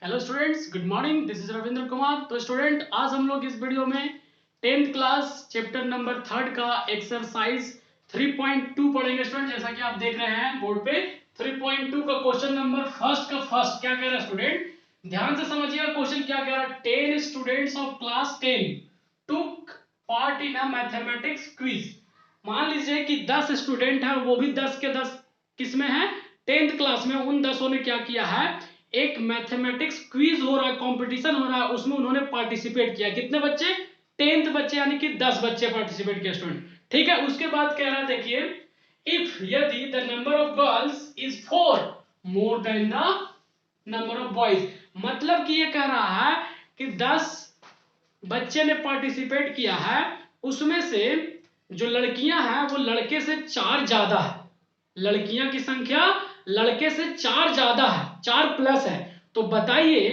Hello students, good morning. This is Ravindra Kumar. तो student, आज हम लोग इस वीडियो में 10th क्लास चैप्टर नंबर 3 का एक्सरसाइज 3.2 पढ़ेंगे। स्टूडेंट, जैसा कि आप देख रहे हैं बोर्ड पे 3.2 का क्वेश्चन नंबर फर्स्ट क्या कह रहा है स्टूडेंट, ध्यान से समझिएगा। क्वेश्चन क्या कह रहा है, 10 students of class 10 took part in a mathematics quiz. मान लीजिए कि 10 स्टूडेंट है, वो भी 10 के 10 किस में है, 10th क्लास में। उन 10 ने क्या किया है, एक मैथमेटिक्स क्विज हो रहा है, कंपटीशन हो रहा है, उसमें उन्होंने पार्टिसिपेट किया। कितने बच्चे, 10th बच्चे, यानी कि 10 बच्चे पार्टिसिपेट किया स्टूडेंट। ठीक है, उसके बाद कह रहा है, देखिए, इफ यदि the number of girls is 4 more than the number of boys. मतलब कि ये कह रहा है कि 10 बच्चे ने पार्टिसिपेट किया है, उसमें से जो लड़कियां हैं वो लड़के से 4 ज्यादा है। लड़कियां की संख्या लड़के से 4 ज्यादा है, 4 प्लस है। तो बताइए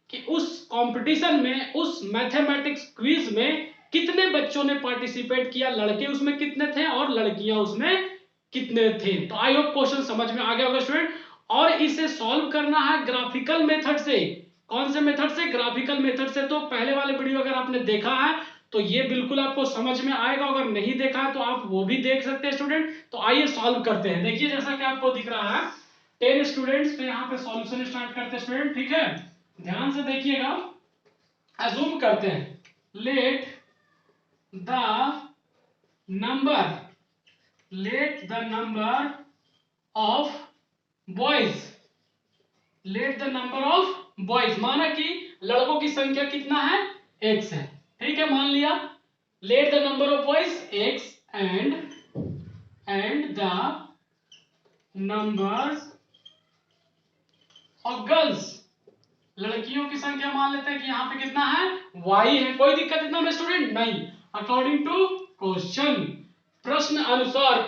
कि उस कंपटीशन में, उस मैथमेटिक्स क्विज में कितने बच्चों ने पार्टिसिपेट किया, लड़के उसमें कितने थे और लड़कियां उसमें कितने थे। तो आई होप क्वेश्चन समझ में आ गया होगा स्टूडेंट। और इसे सॉल्व करना है ग्राफिकल मेथड से। कौन से मेथड से, ग्राफिकल मेथड से। तो पहले वाले वीडियो अगर आपने देखा है तो ये बिल्कुल आपको समझ में आएगा, अगर नहीं देखा है तो आप वो भी देख सकते हैं स्टूडेंट। तो आइए सॉल्व करते हैं। देखिए, जैसा कि आपको दिख रहा है 10 स्टूडेंट्स, तो यहाँ पे सॉल्यूशन स्टार्ट करते हैं स्टूडेंट। ठीक है, ध्यान से देखिएगा। अज्यूम करते हैं, let the number let the number of boys let the number of boys, माना कि लड़कों की संख्या कितना है, x है। ठीक है, मान लिया। Let the number of boys x and the numbers of girls, लड़कियों की संख्या मान लेते हैं कि यहाँ पे कितना है, y है। कोई दिक्कत इतना में स्टूडेंट नहीं, अकॉर्डिंग टू क्वेश्चन, प्रश्न अनुसार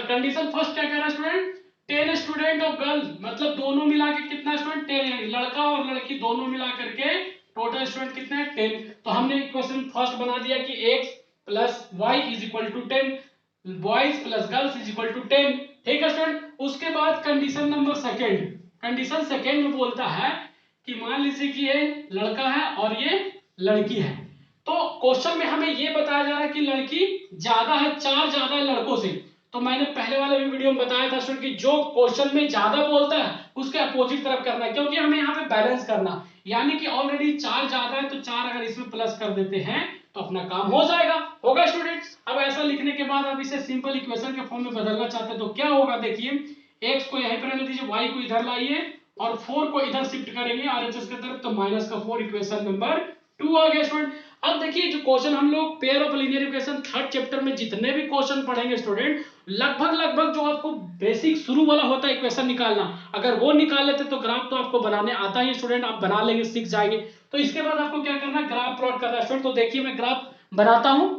कंडीशन फर्स्ट क्या कह रहा है स्टूडेंट, 10 स्टूडेंट ऑफ गर्ल्स, मतलब दोनों मिला के कितना स्टूडेंट, 10, लड़का और लड़की दोनों मिला करके टोटल स्टूडेंट कितने हैं, 10। तो हमने इक्वेशन फर्स्ट बना दिया कि x plus y is equal to 10, boys plus girls is equal to 10। ठीक है स्टूडेंट, उसके बाद condition number second, condition second में बोलता है कि मान लीजिए कि ये लड़का है और ये लड़की है। तो क्वेश्चन में हमें ये बताया जा रहा है कि लड़की ज्यादा है, 4 ज्यादा है लड़कों से। तो मैंने पहले वाले भी वीडियो में बताया था स्टूडेंट कि जो क्वेश्चन में ज्यादा बोलता है उसके अपोजिट तरफ करना है, क्योंकि हमें यहाँ पे बैलेंस करना, यानी कि ऑलरेडी 4 ज्यादा है तो 4 अगर इसमें प्लस कर देते हैं तो अपना काम हो जाएगा। होगा स्टूडेंट्स। अब ऐसा लिखने के बाद अब इसे सिंपल इक्वेशन के फॉर्म में बदलना चाहते हैं तो क्या होगा, देखिए, x को यहीं पर रहने दीजिए, y को इधर लाइए और 4 को इधर शिफ्ट करेंगे आरएचएस की तरफ, तो माइनस का 4, इक्वेशन नंबर 2 आ गया स्टूडेंट। अब देखिए, जो क्वेश्चन हम लोग pair of linear equation third chapter में जितने भी क्वेश्चन पढ़ेंगे स्टूडेंट, लगभग जो आपको बेसिक शुरू वाला होता है इक्वेशन निकालना, अगर वो निकाल लेते तो ग्राफ तो आपको बनाने आता ही स्टूडेंट, आप बना लेंगे, सीख जाएंगे। तो इसके बाद आपको क्या करना है, ग्राफ प्लॉट करना है स्टूडेंट। तो देखिए, मैं ग्राफ बनाता हूं।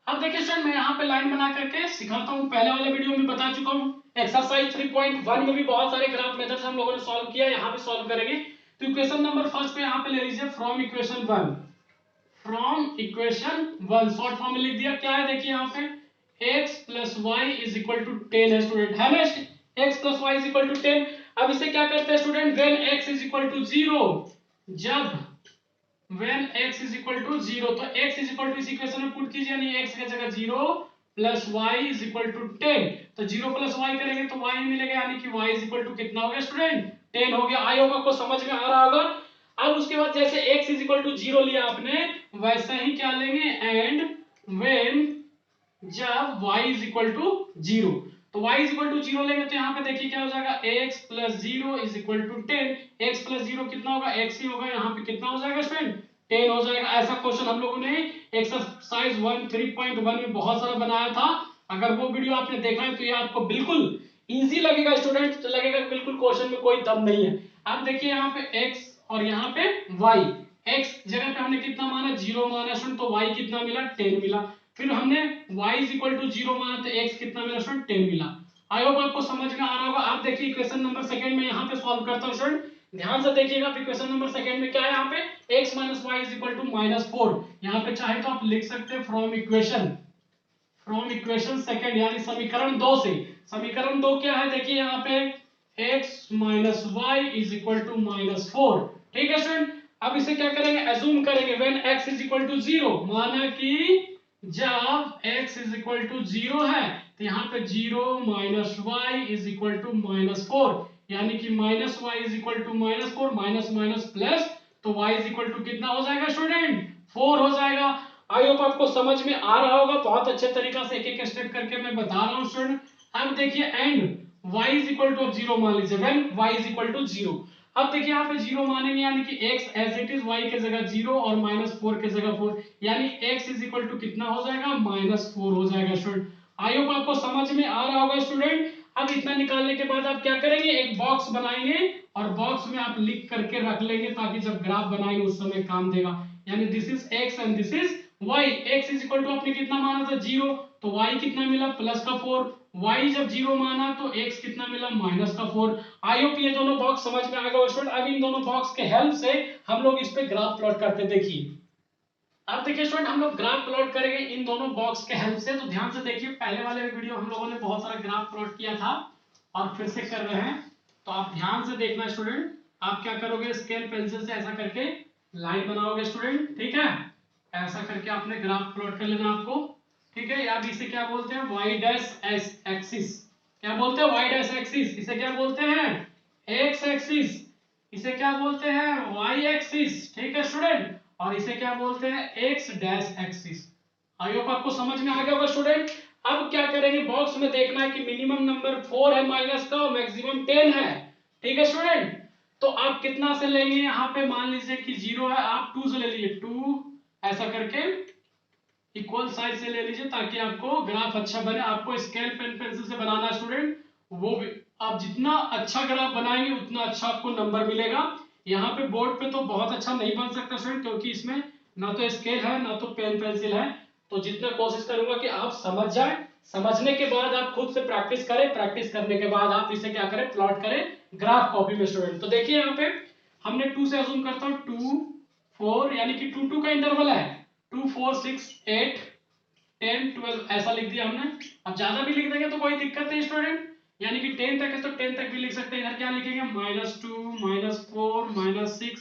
अब देखिए स्टूडेंट, मैं यहाँ पे लाइन बना करके सिखाता हूँ, पहले वाले वीडियो में बता चुका हूँ। एक्सरसाइज 3.1 में भी बहुत सारे ग्राफ मेथड्स हम लोगों ने सॉल्व किया, यहाँ पे सॉल्व करेंगे। तो इक्वेशन नंबर फर्स्ट पे यहाँ पे ले लीजिए, फ्रॉम इक्वेशन 1, शॉर्ट फॉर्म में लिख दिया। क्या है, देखिए यहाँ पे x plus y is equal to 10 है स्टूडेंट, है ना, x plus y is equal to 10। अब इसे क्या करते हैं student, when x is equal to 0, जब when x is equal to 0, तो x is equal to इस इक्वेशन में पुट कीजिए, यानी x की जगह 0 plus y is equal to 10। तो 0 प्लस y करेंगे तो y मिलेगा, यानी कि y is equal to कितना हो गया स्टूडेंट, 10 हो गया। आई होगा, आपको समझ में आ रहा होगा। अब उसके बाद जैसे x is equal to 0 लिया आपने, वैसे ही क्या लेंगे, एंड when, जब y is equal to 0, तो y is equal to 0 लेंगे तो यहाँ पे देखिए क्या हो जाएगा, x plus 0 is equal to 10। x plus 0 कितना होगा, x ही होगा, यहाँ पे कितना हो जाएगा स्टूडेंट, 10 हो जाएगा। ऐसा क्वेश्चन हम लोगों ने एक्सरसाइज 3.1 में बहुत सारा बनाया था। अगर वो वीडियो आपने देखा है तो ये आपको बिल्कुल इजी लगेगा स्टूडेंट, तो लगेगा बिल्कुल क्वेश्चन में कोई दम नहीं है। अब देखिए यहाँ पे x और यहाँ पे y, x जगह पे हमने कितना माना, 0 माना स्टूडेंट, तो y कितना मिला, 10 मिला। फिर हमने y इज इक्वल टू 0 माना तो x कितना मिला स्टूडेंट, 10 मिला। आई होप आपको समझ में आ रहा होगा। आप देखिए इक्वेशन नंबर सेकंड में यहाँ पे सॉल्व करता हूँ स्टूडेंट, ध्यान से देखिएगा। इक्वेशन नंबर सेकंड में क्या है, यहाँ पे x minus y is equal to -4। यहाँ पे चाहे तो आप लिख सकते हैं फ्रॉम इक्वेशन सेकंड, यानी समीकरण 2 से। समीकरण 2 क्या है, देखिए यहाँ पे x minus y is equal to -4। ठीक है स्टूडेंट, अब इसे क्या करेंगे, एज्यूम करेंगे when x is equal to 0, माना कि जब x इज इक्वल टू 0 है तो यहाँ पे 0 minus y is equal to -4, यानी कि minus y is equal to -4, minus minus plus, तो y इज इक्वल टू कितना हो जाएगा स्टूडेंट, 4 हो जाएगा। आई होप आपको समझ में आ रहा होगा, बहुत अच्छे तरीका से एक एक स्टेप करके मैं बता रहा हूँ स्टूडेंट। अब देखिए and y is equal to, अब 0 मान लीजिए, when y is equal to 0। अब देखिए यहाँ पे 0 मानेंगे, यानी कि x as it is, y के जगह 0 और -4 के जगह 4, यानी x इज इक्वल टू कितना हो जाएगा, -4 हो जाएगा स्टूडेंट। आई होप आपको समझ में आ रहा होगा स्टूडेंट। अब इतना निकालने के बाद आप क्या करेंगे, एक बॉक्स बनाएंगे और बॉक्स में आप लिख करके रख लेंगे, ताकि जब ग्राफ बनाएंगे उस समय काम देगा। यानी this is x and this is y। x is equal to आपने कितना माना था, 0, तो y कितना मिला, प्लस का 4, y जब 0 माना तो x कितना मिला, माइनस का 4। आई होप ये दोनों बॉक्स समझ में आ गए स्टूडेंट। अब इन दोनों बॉक्स के हेल्प से हम लोग इस पे ग्राफ प्लॉट करते, देखिए अब देखिए स्टूडेंट, हम लोग ग्राफ प्लॉट करेंगे इन दोनों बॉक्स के हेल्प से। तो ध्यान से देखिए, पहले वाले वीडियो हम लोगों ने बहुत सारा ग्राफ प्लॉट किया था और फिर से कर रहे हैं, तो आप ध्यान से देखना स्टूडेंट। आप क्या करोगे, स्केल पेंसिल से ऐसा करके लाइन बनाओगे स्टूडेंट, ठीक है, ऐसा करके आपने ग्राफ प्लॉट कर लेना आपको, ठीक है। अब इसे क्या बोलते हैं, वाई डैश एक्सिस, क्या बोलते हैं, वाई डैश एक्सिस। इसे क्या बोलते हैं, एक्स एक्सिस। इसे क्या बोलते हैं, वाई एक्सिस, ठीक है स्टूडेंट। और इसे क्या बोलते हैं, एक्स डैश एक्सिस। आई होप आपको समझ में आ गया होगा स्टूडेंट। अब क्या करेंगे, बॉक्स में देखना है कि मिनिमम नंबर 4 है माइनस का और मैक्सिमम 10 है, ठीक है स्टूडेंट। तो आप कितना से लेंगे, यहाँ पे मान लीजिए कि 0 है, आप 2 से ले लीजिए, 2 ऐसा करके इक्वल साइज से ले लीजिए, ताकि आपको ग्राफ अच्छा बने। आपको स्केल पेन पेंसिल से बनाना है स्टूडेंट, वो भी आप जितना अच्छा ग्राफ बनाएंगे उतना अच्छा आपको नंबर मिलेगा। यहाँ पे बोर्ड पे तो बहुत अच्छा नहीं बन सकता स्टूडेंट, क्योंकि इसमें ना तो स्केल है ना तो पेन पेंसिल है। तो जितना कोशिश करूंगा कि आप समझ जाए, समझने के बाद आप खुद से प्रैक्टिस करें, प्रैक्टिस करने के बाद आप इसे क्या करें, प्लॉट करें ग्राफ कॉपी में स्टूडेंट। तो देखिए यहाँ पे हमने 2 से अज्यूम करता हूँ, 2 4, यानी कि 2 2 का इंटरवल है, 2 4 6 8 10 12 ऐसा लिख दिया हमने। अब ज्यादा भी लिख देंगे तो कोई दिक्कत नहीं स्टूडेंट, यानी कि 10 तक है तो 10 तक भी लिख सकते हैं। इधर क्या लिखेंगे, -2 -4 -6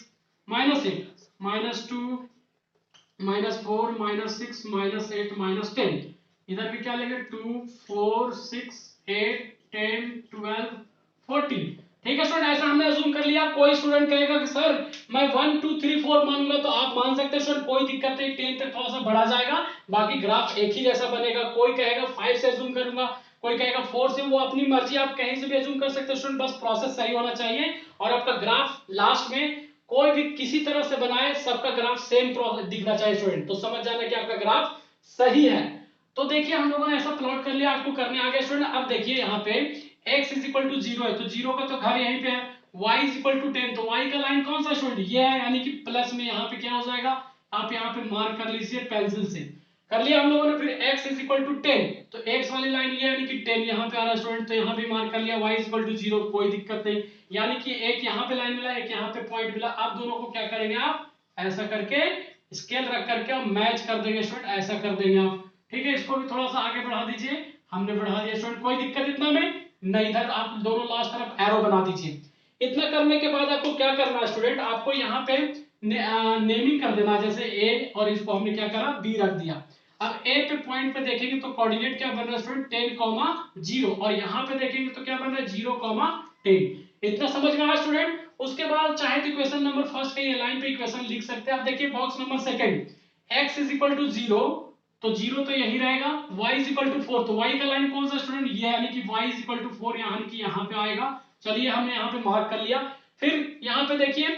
-8 -2 -4 -6 -8 -10। इधर भी क्या लिखेंगे, 2 4 6 8 10 12 14। ठीक है स्टूडेंट, ऐसा हमने अज्यूम कर लिया। कोई स्टूडेंट कहेगा कि सर मैं 1 2 3 4 मानूंगा, तो आप मान सकते हैं स्टूडेंट, कोई दिक्कत नहीं, 10 तक थोड़ा सा बढ़ा जाएगा, बाकी ग्राफ एक ही जैसा बनेगा। कोई कहेगा 5 से अज्यूम करूंगा, कोई कहेगा 4 से, वो अपनी मर्जी, आप कहीं से भी अज्यूम कर सकते हैं स्टूडेंट, बस प्रोसेस सही होना चाहिए। और आपका ग्राफ लास्ट में कोई भी किसी तरह से बनाए, सबका ग्राफ सेम दिखना चाहिए स्टूडेंट, तो समझ जाना कि आपका ग्राफ सही है। तो देखिए हम लोगों ने ऐसा प्लॉट कर लिया, आपको करने आ गया स्टूडेंट। अब देखिए यहाँ पे x इज इक्वल टू 0 है, तो 0 का तो घर यहीं पे है। y इज इक्वल टू 10, तो y का लाइन कौन सा स्टूडेंट, ये है, यानी कि प्लस में यहाँ पे क्या हो जाएगा, आप यहाँ पे मार्क कर लीजिए पेंसिल से, कर लिया हम लोगों ने। फिर x इज इक्वल टू 10, तो x वाली लाइन ये, यानी कि 10 यहाँ पे आ रहा है स्टूडेंट, तो यहाँ भी मार्क कर लिया। y इज इक्वल टू 0, कोई दिक्कत नहीं, यानी कि एक यहाँ पे लाइन मिला, एक यहाँ पे पॉइंट मिला। आप दोनों को क्या करेंगे, आप ऐसा करके स्केल रख करके आप मैच कर देंगे स्टूडेंट, ऐसा कर देंगे आप, ठीक है। इसको भी थोड़ा सा आगे बढ़ा दीजिए, हमने बढ़ा दिया स्टूडेंट, कोई दिक्कत इतना में नहीं। इधर आप दोनों लास्ट तरफ एरो बना दीजिए। इतना करने के बाद आपको क्या करना है स्टूडेंट, आपको यहाँ पे नेमिंग कर देना, जैसे ए, और इसको हमने क्या करा, बी रख दिया। अब ए पे पॉइंट पे देखेंगे तो कोऑर्डिनेट क्या बन रहा है स्टूडेंट, 10, 0, और यहाँ पे देखेंगे तो क्या बन रहा है, 0, 10। इतना समझ में आया स्टूडेंट। उसके बाद चाहे तो इक्वेशन नंबर फर्स्ट के ये लाइन पे इक्वेशन लिख सकते हैं। अब देखिए box number second, x is equal to 0, तो 0 तो यही रहेगा। y इज इक्वल टू 4, तो y का लाइन कौन सा स्टूडेंट, ये, यानी कि y इज इक्वल टू 4, यानी कि यहाँ पे आएगा। चलिए हमने यहाँ पे मार्क कर लिया। फिर यहाँ पे देखिए,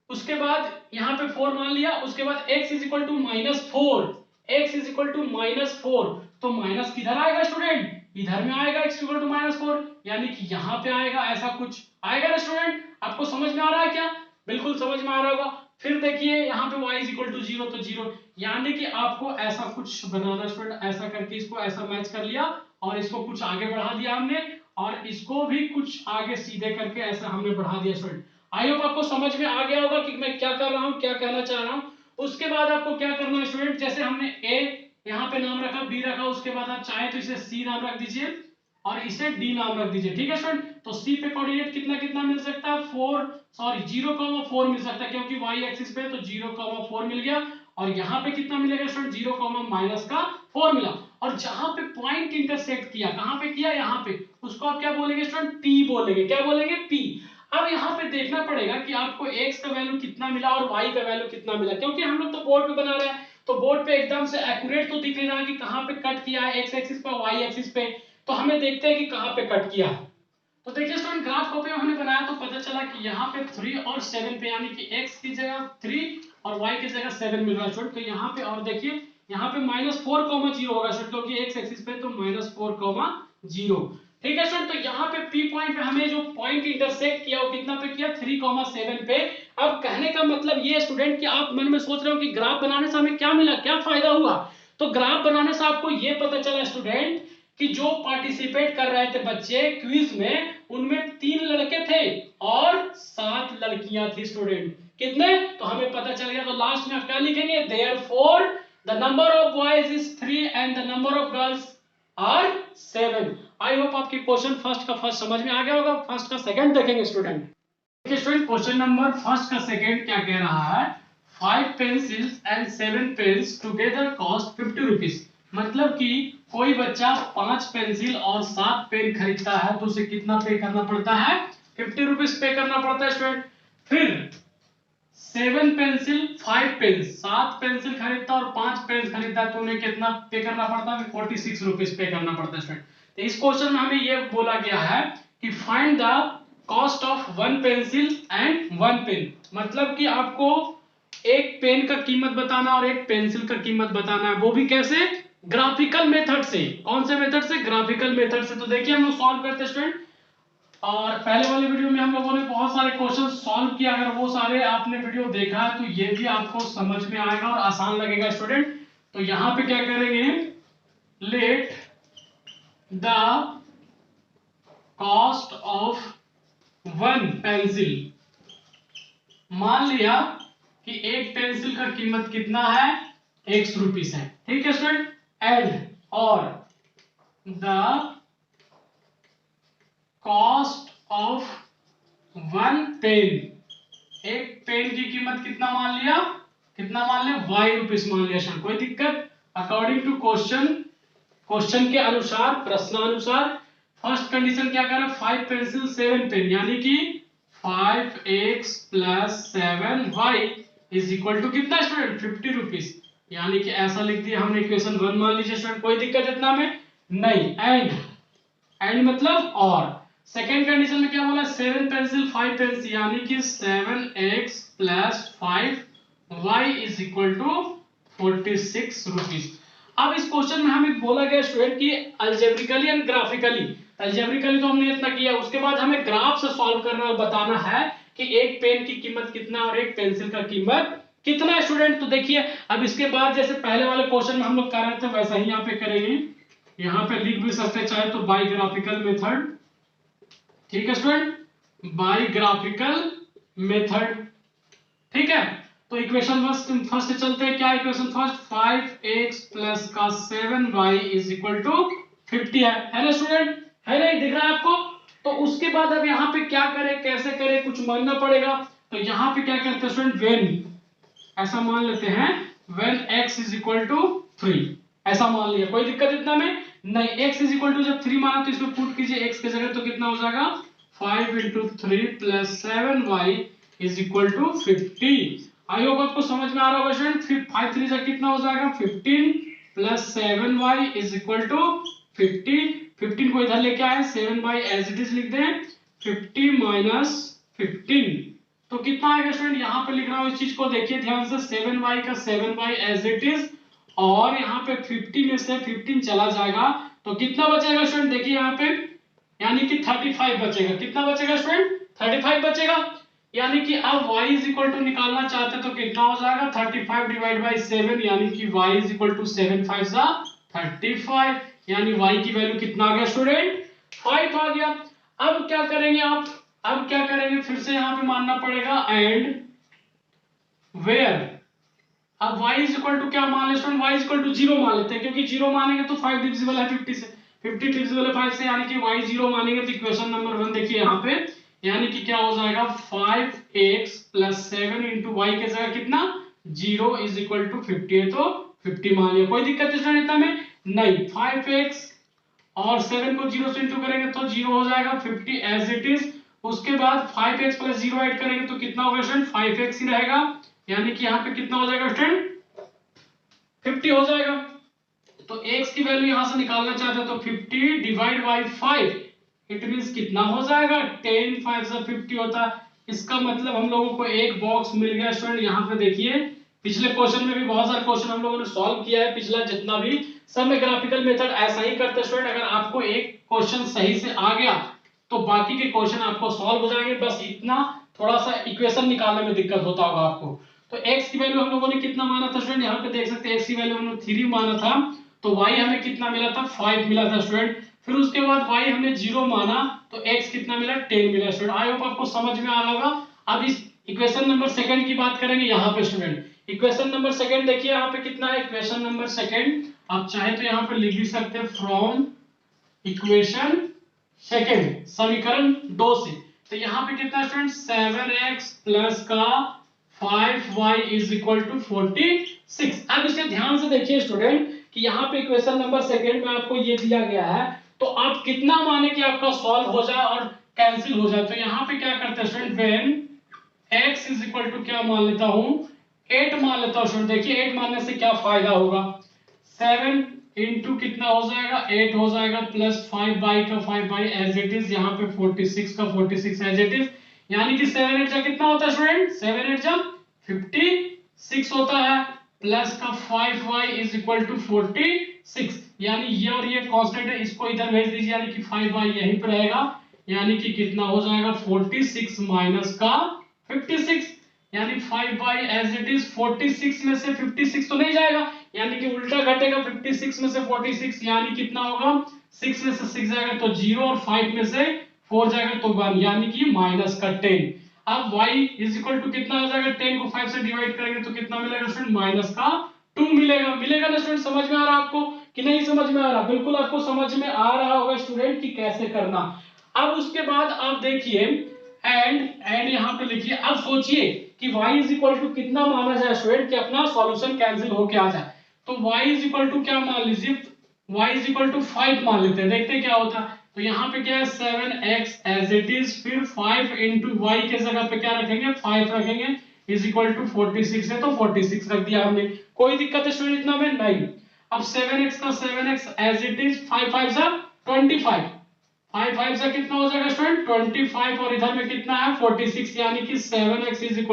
उसके बाद यहाँ पे 4 मान लिया। उसके बाद x is equal to -4, x is equal to -4, तो माइनस किधर आएगा स्टूडेंट, इधर में आएगा, x इक्वल टू -4, यानी कि यहाँ पे आएगा, ऐसा कुछ आएगा ना स्टूडेंट। आपको समझ में आ रहा है क्या, बिल्कुल समझ में आ रहा होगा। फिर देखिए यहाँ पे y इज इक्वल टू 0, तो 0, यानी कि आपको ऐसा कुछ बनाना स्टूडेंट, ऐसा करके इसको ऐसा मैच कर लिया, और इसको कुछ आगे बढ़ा दिया हमने, और इसको भी कुछ आगे सीधे करके ऐसा हमने बढ़ा दिया स्टूडेंट। आई होप आपको समझ में आ गया होगा कि मैं क्या कर रहा हूँ, क्या कहना चाह रहा हूँ। उसके बाद आपको क्या करना है स्टूडेंट, जैसे हमने ए यहाँ पे नाम रखा, बी रखा, उसके बाद आप चाहे तो इसे सी नाम रख दीजिए और इसे डी नाम रख दीजिए, ठीक है स्टूडेंट। तो सी पे कोऑर्डिनेट कितना कितना मिल सकता है 0,4 मिल सकता है, क्योंकि y एक्सिस पे तो 0,4 मिल गया, और यहाँ पे कितना मिलेगा स्टूडेंट 0,-4 मिला। और जहां पे पॉइंट इंटरसेक्ट किया, कहां पे किया, यहाँ पे, उसको आप क्या बोलेंगे स्टूडेंट, P बोलेंगे। क्या बोलेंगे, P। अब यहाँ पे देखना पड़ेगा कि आपको x का वैल्यू कितना मिला और y का वैल्यू कितना मिला, क्योंकि हम लोग तो बोर्ड पे बना रहे हैं, तो बोर्ड पे एकदम से एक्यूरेट तो दिख नहीं रहा कि कहां पे कट किया है, x एक्सिस पे y एक्सिस पे, तो हमें देखते हैं कि कहां पे कट किया। तो देखिए स्टूडेंट ग्राफ कॉपी में हमने बनाया तो पता चला कि यहाँ पे 3 और 7 पे, यानी कि x की जगह 3 और y की जगह 7 मिल रहा है स्टूडेंट। तो यहाँ पे और देखिए यहाँ पे -4,0 होगा स्टूडेंट, क्योंकि x एक्सिस पे तो -4,0। ठीक है स्टूडेंट, तो यहाँ पे P पॉइंट पे हमें जो पॉइंट इंटरसेक्ट किया वो कितना पे किया, 3,7 पे। अब कहने का मतलब ये स्टूडेंट कि आप मन में सोच रहे हो कि ग्राफ बनाने से हमें क्या मिला, क्या फायदा हुआ। तो ग्राफ बनाने से आपको ये पता चला स्टूडेंट कि जो पार्टिसिपेट कर रहे थे बच्चे क्विज में, उनमें 3 लड़के थे और 7 लड़कियां थी स्टूडेंट। कितने, तो हमें पता चल गया। तो लास्ट में आप क्या लिखेंगे, therefore the number of boys is 3 and the number of girls are 7। I hope आपकी क्वेश्चन फर्स्ट का फर्स्ट समझ में आ गया होगा। फर्स्ट का सेकंड देखेंगे स्टूडेंट। देखिए स्टूडेंट क्वेश्चन नंबर फर्स्ट का सेकंड क्या कह रहा है, 5 pencils and 7 pens together cost 50 rupees. मतलब कि कोई बच्चा 5 पेंसिल और 7 पेन खरीदता है तो उसे कितना पे करना पड़ता है, 50 रुपीज पे करना पड़ता है स्टूडेंट। फिर 7 पेंसिल 5 पेन, 7 पेंसिल खरीदता और 5 पेन खरीदता है तो उन्हें कितना पे करना पड़ता है, 46 रुपीज पे करना पड़ता है स्टूडेंट। तो इस क्वेश्चन में हमें यह बोला गया है कि find the cost of 1 pencil and 1 pen. मतलब कि आपको एक पेन का कीमत बताना और एक पेंसिल का कीमत बताना है, वो भी कैसे, ग्राफिकल मेथड से। कौन से मेथड से, ग्राफिकल मेथड से। तो देखिए हम लोग सॉल्व करते हैं स्टूडेंट, और पहले वाले वीडियो में हम लोगों ने बहुत सारे क्वेश्चन सॉल्व किया। अगर वो सारे आपने वीडियो देखा है तो ये भी आपको समझ में आएगा और आसान लगेगा स्टूडेंट। तो यहाँ पे क्या करेंगे, let the cost of 1 pencil, मान लिया कि एक पेंसिल का कीमत कितना है, 100 रुपीज है। ठीक है स्टूडेंट, एंड और द कॉस्ट ऑफ 1 पेन, एक पेन की कीमत कितना मान लिया, कितना मान लिया, y रुपीस मान लिया स्टूडेंट। कोई दिक्कत, अकॉर्डिंग टू क्वेश्चन, क्वेश्चन के अनुसार, प्रश्नानुसार। फर्स्ट कंडीशन क्या कर रहा है, 5 पेंसिल 7 पेन, यानी कि 5x + 7y is equal to कितना स्टूडेंट, 50 रुपीज। यानी कि ऐसा लिख दिया हमने, इक्वेशन 1 मान लीजिए स्टूडेंट। कोई दिक्कत इतना में नहीं। एंड मतलब और। सेकेंड कंडीशन में क्या बोला, 7 पेंसिल 5 पेंसिल, यानी कि 7x + 5y is equal to 46 rupees. अब इस क्वेश्चन में हमें बोला गया स्टूडेंट कि अलजेब्रिकली एंड ग्राफिकली। अलजेब्रिकली तो हमने इतना किया, उसके बाद हमें ग्राफ से सॉल्व करना और बताना है कि एक पेन की कीमत कितना और एक पेंसिल का कीमत कितना है स्टूडेंट। तो देखिए अब इसके बाद जैसे पहले वाले क्वेश्चन में हम लोग कर रहे थे वैसा ही यहाँ पे करेंगे। यहाँ पे लिख भी सकते चाहे तो बाय ग्राफिकल मेथड। ठीक है स्टूडेंट, बाय ग्राफिकल मेथड। ठीक है, तो इक्वेशन फर्स्ट चलते हैं। क्या इक्वेशन फर्स्ट, 5x + का 7y इज इक्वल टू 50 है ना स्टूडेंट, है नहीं, दिख रहा है आपको। तो उसके बाद अब यहाँ पे क्या करें, कैसे करें, कुछ मानना पड़ेगा। तो यहाँ पे क्या करते हैं स्टूडेंट, व्हेन, ऐसा मान लेते हैं, when x is equal to 3, ऐसा मान लिया। कोई दिक्कत इतना में नहीं। x इज इक्वल टू जब 3 माना तो इसमें पुट कीजिए x की जगह, तो कितना हो जाएगा, 5 × 3 + 7y is equal to 50। I hope आपको समझ में आ रहा होगा स्टूडेंट। फिर 5 3 जा कितना हो जाएगा, 15 + 7y इज इक्वल टू 50। 15 को इधर लेके आए, 7y एज इट इज लिख दें, 50 - 15 तो कितना आएगा स्टूडेंट। यहाँ पे लिख रहा हूँ, इस चीज को देखिए ध्यान से, 7y का 7y एज इट इज, और यहाँ पे 50 में से 15 चला जाएगा तो कितना बचेगा स्टूडेंट, देखिए यहाँ पे, यानी कि 35 बचेगा। कितना बचेगा स्टूडेंट, 35 बचेगा। यानी कि अब y इज इक्वल टू निकालना चाहते हैं तो कितना हो जाएगा, 35 डिवाइड बाई 7, यानी कि y इज इक्वल टू 7 5 जा 35, यानी y की वैल्यू कितना आ गया स्टूडेंट, 5 आ गया। अब क्या करेंगे आप, अब क्या करेंगे, फिर से यहाँ पे मानना पड़ेगा एंड वेयर। अब y इज इक्वल टू क्या मान ले student, y is equal to 0 मान लेते हैं, क्योंकि 0 मानेंगे तो 5 डिविजिबल है 50 से। 50 डिविजिबल 5 से, यानी कि y 0 मानेंगे तो इक्वेशन नंबर 1 देखिए यहाँ पे, यानी कि क्या हो जाएगा 5x + 7 × y के जगह कितना 0 = 50 है, तो 50 मान लिया। कोई दिक्कत स्टूडेंट इतना में नहीं। 5x और 7 को 0 से इंटू करेंगे तो 0 हो जाएगा, 50 एज इट इज। उसके बाद 5x + 0 ऐड करेंगे तो कितना होगा स्टूडेंट 5x ही रहेगा, यानी कि यहाँ पे कितना हो जाएगा स्टूडेंट 50 हो जाएगा। तो x की वैल्यू यहां से निकालना चाहते हो तो 50 डिवाइड बाय 5, इट मींस कितना हो जाएगा 10 5 से 50 होता है। इसका मतलब हम लोगों को एक बॉक्स मिल गया स्टूडेंट। यहाँ पे देखिए पिछले क्वेश्चन में भी बहुत सारे क्वेश्चन हम लोगों ने सॉल्व किया है, पिछला जितना भी सब में ग्राफिकल मेथड ऐसा ही करते स्टूडेंट। अगर आपको एक क्वेश्चन सही से आ गया तो बाकी के क्वेश्चन आपको सॉल्व हो जाएंगे, बस इतना थोड़ा सा इक्वेशन निकालने में दिक्कत होता होगा आपको। तो x की वैल्यू हम लोगों ने कितना माना था स्टूडेंट, यहाँ पे देख सकते हैं x की वैल्यू हमने 3 माना था, तो y हमें कितना मिला था 5 मिला था स्टूडेंट। फिर उसके बाद y हमने 0 माना तो x कितना मिला 10 मिला स्टूडेंट। आई होप आपको समझ में आ रहा होगा। अब इस इक्वेशन नंबर सेकंड की बात करेंगे यहाँ पे स्टूडेंट। इक्वेशन नंबर सेकंड देखिए यहाँ पे कितना है, इक्वेशन नंबर सेकंड आप चाहे तो यहाँ पे लिख भी सकते हैं फ्रॉम इक्वेशन सेकंड, समीकरण 2 से। तो यहाँ पे कितना स्टूडेंट 7x प्लस का 5y = 46। अब इसे ध्यान से देखिए स्टूडेंट कि यहाँ पे इक्वेशन नंबर सेकंड में आपको ये दिया गया है, तो आप कितना माने कि आपका सॉल्व हो जाए और कैंसिल हो जाए। तो यहाँ पे क्या करते हैं स्टूडेंट, व्हेन x = क्या मान लेता हूँ 8 मान लेता हूँ स्टूडेंट। देखिए 8 मानने से क्या फायदा होगा, 7 इंटू कितना हो जाएगा 8 हो जाएगा, प्लस 5 बाई का 5 बाई एज इट इज, यहाँ पे 46 का 46 एज इट इज, यानी कि 7 8 जा कितना होता है स्टूडेंट 7 8 जा 56 होता है, प्लस का 5y = 46, यानी ये और ये कांस्टेंट है, इसको इधर भेज दीजिए, यानी कि 5y यहीं पर रहेगा, यानी कि कितना हो जाएगा 46 माइनस का 56, यानी 5y एज इट इज 46 में से 56 तो नहीं जाएगा, यानी कि उल्टा घटेगा 56 में से 46, यानी कितना होगा 6 में से 6 जाएगा तो 0 और 5 में से 4 जाएगा तो 1, यानी कि माइनस का 10। अब y = कितना हो जाएगा 10 को 5 से डिवाइड करेंगे तो कितना मिलेगा स्टूडेंट माइनस का 2 मिलेगा। मिलेगा ना स्टूडेंट, समझ में आ रहा है आपको कि नहीं समझ में आ रहा? बिल्कुल आपको समझ में आ रहा होगा स्टूडेंट कि कैसे करना। अब उसके बाद आप देखिए एंड यहाँ पे लिखिए। अब सोचिए कि y = कितना माना जाए स्टूडेंट कि अपना सॉल्यूशन कैंसिल होके आ जाए। तो y = क्या मान लीजिए, y = 5 मान लेते हैं, देखते हैं क्या होता है। तो यहाँ पे क्या है 7x एज इट इज, फिर 5 × y के जगह पे क्या रखेंगे 5 रखेंगे, = 46 है तो 46 रख दिया हमने। कोई दिक्कत है स्टूडेंट इतना में नहीं। अब 7x का 7x एज इट इज, 5 5 जा 25, 5 5 से कितना हो जाएगा स्टूडेंट 25, और इधर में कितना है 46, यानी कि 7x =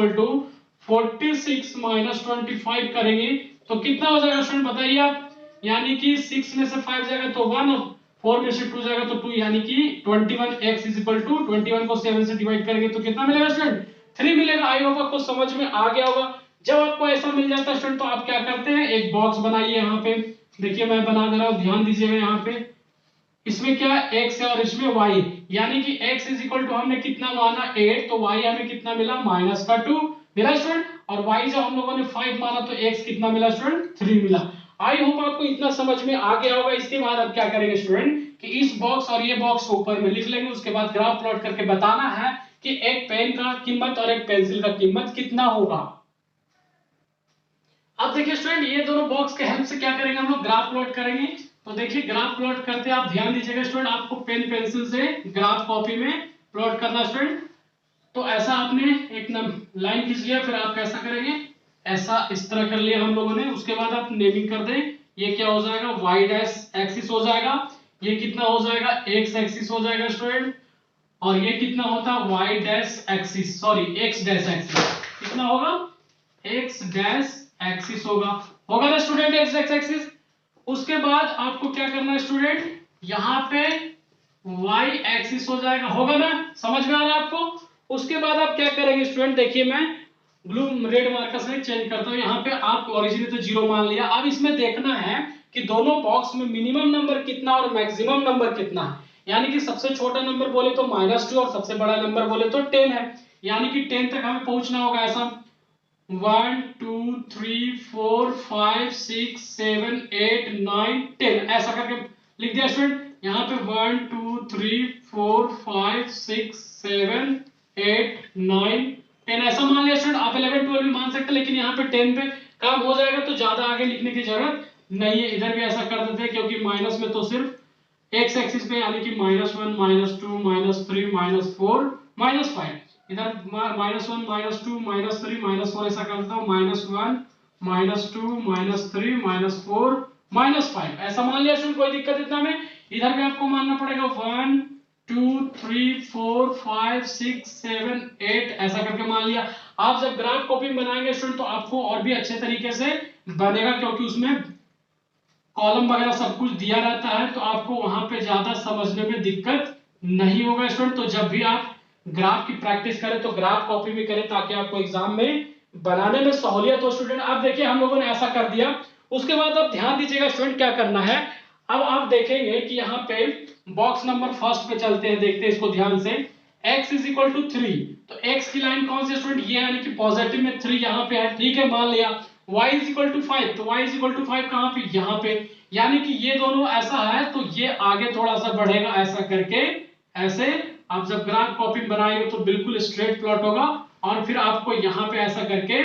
46 माइनस 25 करेंगे तो कितना हो जाएगा स्टूडेंट बताइए आप, यानी कि 6 में से 5 जाएगा तो 1 और 4 में से 2 जाएगा तो 2, यानी कि 21x = 21 को 7 से डिवाइड करेंगे तो कितना मिलेगा स्टूडेंट 3 मिलेगा। आई होप आपको समझ में आ गया होगा। जब आपको ऐसा मिल जाता है स्टूडेंट तो आप क्या करते हैं, एक बॉक्स बनाइए। यहाँ पे देखिए मैं बना दे रहा हूँ, ध्यान दीजिएगा। यहाँ पे इसमें क्या x है और इसमें y, यानी कि x = हमने कितना माना 8, तो y हमें कितना मिला माइनस का 2 मिला स्टूडेंट, और y जब हम लोगों ने 5 माना तो x कितना मिला स्टूडेंट 3 मिला। आई होप आपको इतना समझ में आ गया होगा। इसके बाद अब क्या करेंगे स्टूडेंट कि इस बॉक्स और ये बॉक्स को ऊपर में लिख लेंगे, उसके बाद ग्राफ प्लॉट करके बताना है कि एक पेन का कीमत और एक पेंसिल का कीमत कितना होगा। अब देखिए स्टूडेंट ये दोनों बॉक्स के हेल्प से क्या करेंगे हम लोग ग्राफ प्लॉट करेंगे। तो देखिए ग्राफ प्लॉट करते आप ध्यान दीजिएगा स्टूडेंट, आपको पेन पेंसिल से ग्राफ कॉपी में प्लॉट करना स्टूडेंट। तो ऐसा आपने एक लाइन खींच लिया, फिर आप कैसा करेंगे ऐसा इस तरह कर लिया हम लोगों ने। उसके बाद आप नेमिंग कर दें, ये क्या हो जाएगा y डैश एक्सिस हो जाएगा, ये कितना हो जाएगा x एक्सिस हो जाएगा स्टूडेंट, और ये कितना होता है y dash axis, sorry x dash axis, कितना होगा x डैश एक्सिस होगा ना स्टूडेंट x डैश एक्सिस। उसके बाद आपको क्या करना है स्टूडेंट, यहाँ पे y एक्सिस हो जाएगा, होगा ना, समझ में आ रहा है आपको। उसके बाद आप क्या करेंगे स्टूडेंट, देखिए मैं ब्लू रेड मार्कर से चेंज करता हूँ। यहाँ पे आप ओरिजिन तो 0 मान लिया। अब इसमें देखना है कि दोनों बॉक्स में मिनिमम नंबर कितना और मैक्सिमम नंबर कितना है, यानी कि सबसे छोटा नंबर बोले तो -2 और सबसे बड़ा नंबर बोले तो 10 है, यानी कि 10 तक हमें पहुंचना होगा। ऐसा 1 2 3 4 5 6 7 8 9 10 ऐसा करके लिख दिया स्टूडेंट। यहाँ पे 1 2 3 4 5 6 7 8 9 10 ऐसा मान लिया स्टूडेंट। आप 11 12 भी मान सकते, लेकिन यहाँ पे 10 पे काम हो जाएगा तो ज्यादा आगे लिखने की जरूरत नहीं है। इधर भी ऐसा कर देते हैं, क्योंकि माइनस में तो सिर्फ एक्स एक्सिस पे, यानी कि -1 -2 -3 -4 -5, इधर -1 -2 -3 -4 ऐसा कर देता हूँ, -1 -2 -3 -4 -5 ऐसा मान लिया स्टूडेंट। कोई दिक्कत इतना में। इधर भी आपको मानना पड़ेगा 1 2 3 4 5 6 7 8 ऐसा करके मान लिया। आप जब ग्राफ कॉपी बनाएंगे स्टूडेंट तो आपको और भी अच्छे तरीके से बनेगा, क्योंकि उसमें कॉलम वगैरह सब कुछ दिया रहता है, तो आपको वहां पे ज्यादा समझने में दिक्कत नहीं होगा स्टूडेंट। तो जब भी आप ग्राफ की प्रैक्टिस करें तो ग्राफ कॉपी में करें, ताकि आपको एग्जाम में बनाने में सहूलियत हो स्टूडेंट। अब देखिए हम लोगों ने ऐसा कर दिया, उसके बाद आप ध्यान दीजिएगा स्टूडेंट क्या करना है। अब आप देखेंगे कि यहाँ पे बॉक्स नंबर फर्स्ट पे चलते हैं, देखते हैं इसको ध्यान से। x इज इक्वल टू 3, तो x की लाइन कौन सी स्टूडेंट, ये यानी कि पॉजिटिव में 3 यहाँ पे है, ठीक है, मान लिया। y इज इक्वल टू 5, तो y इज इक्वल टू 5 कहाँ पे, यहाँ पे, यानी कि ये दोनों ऐसा है तो ये आगे थोड़ा सा बढ़ेगा ऐसा करके। ऐसे आप जब ग्राफ कॉपी बनाएंगे तो बिल्कुल स्ट्रेट प्लॉट होगा, और फिर आपको यहाँ पे ऐसा करके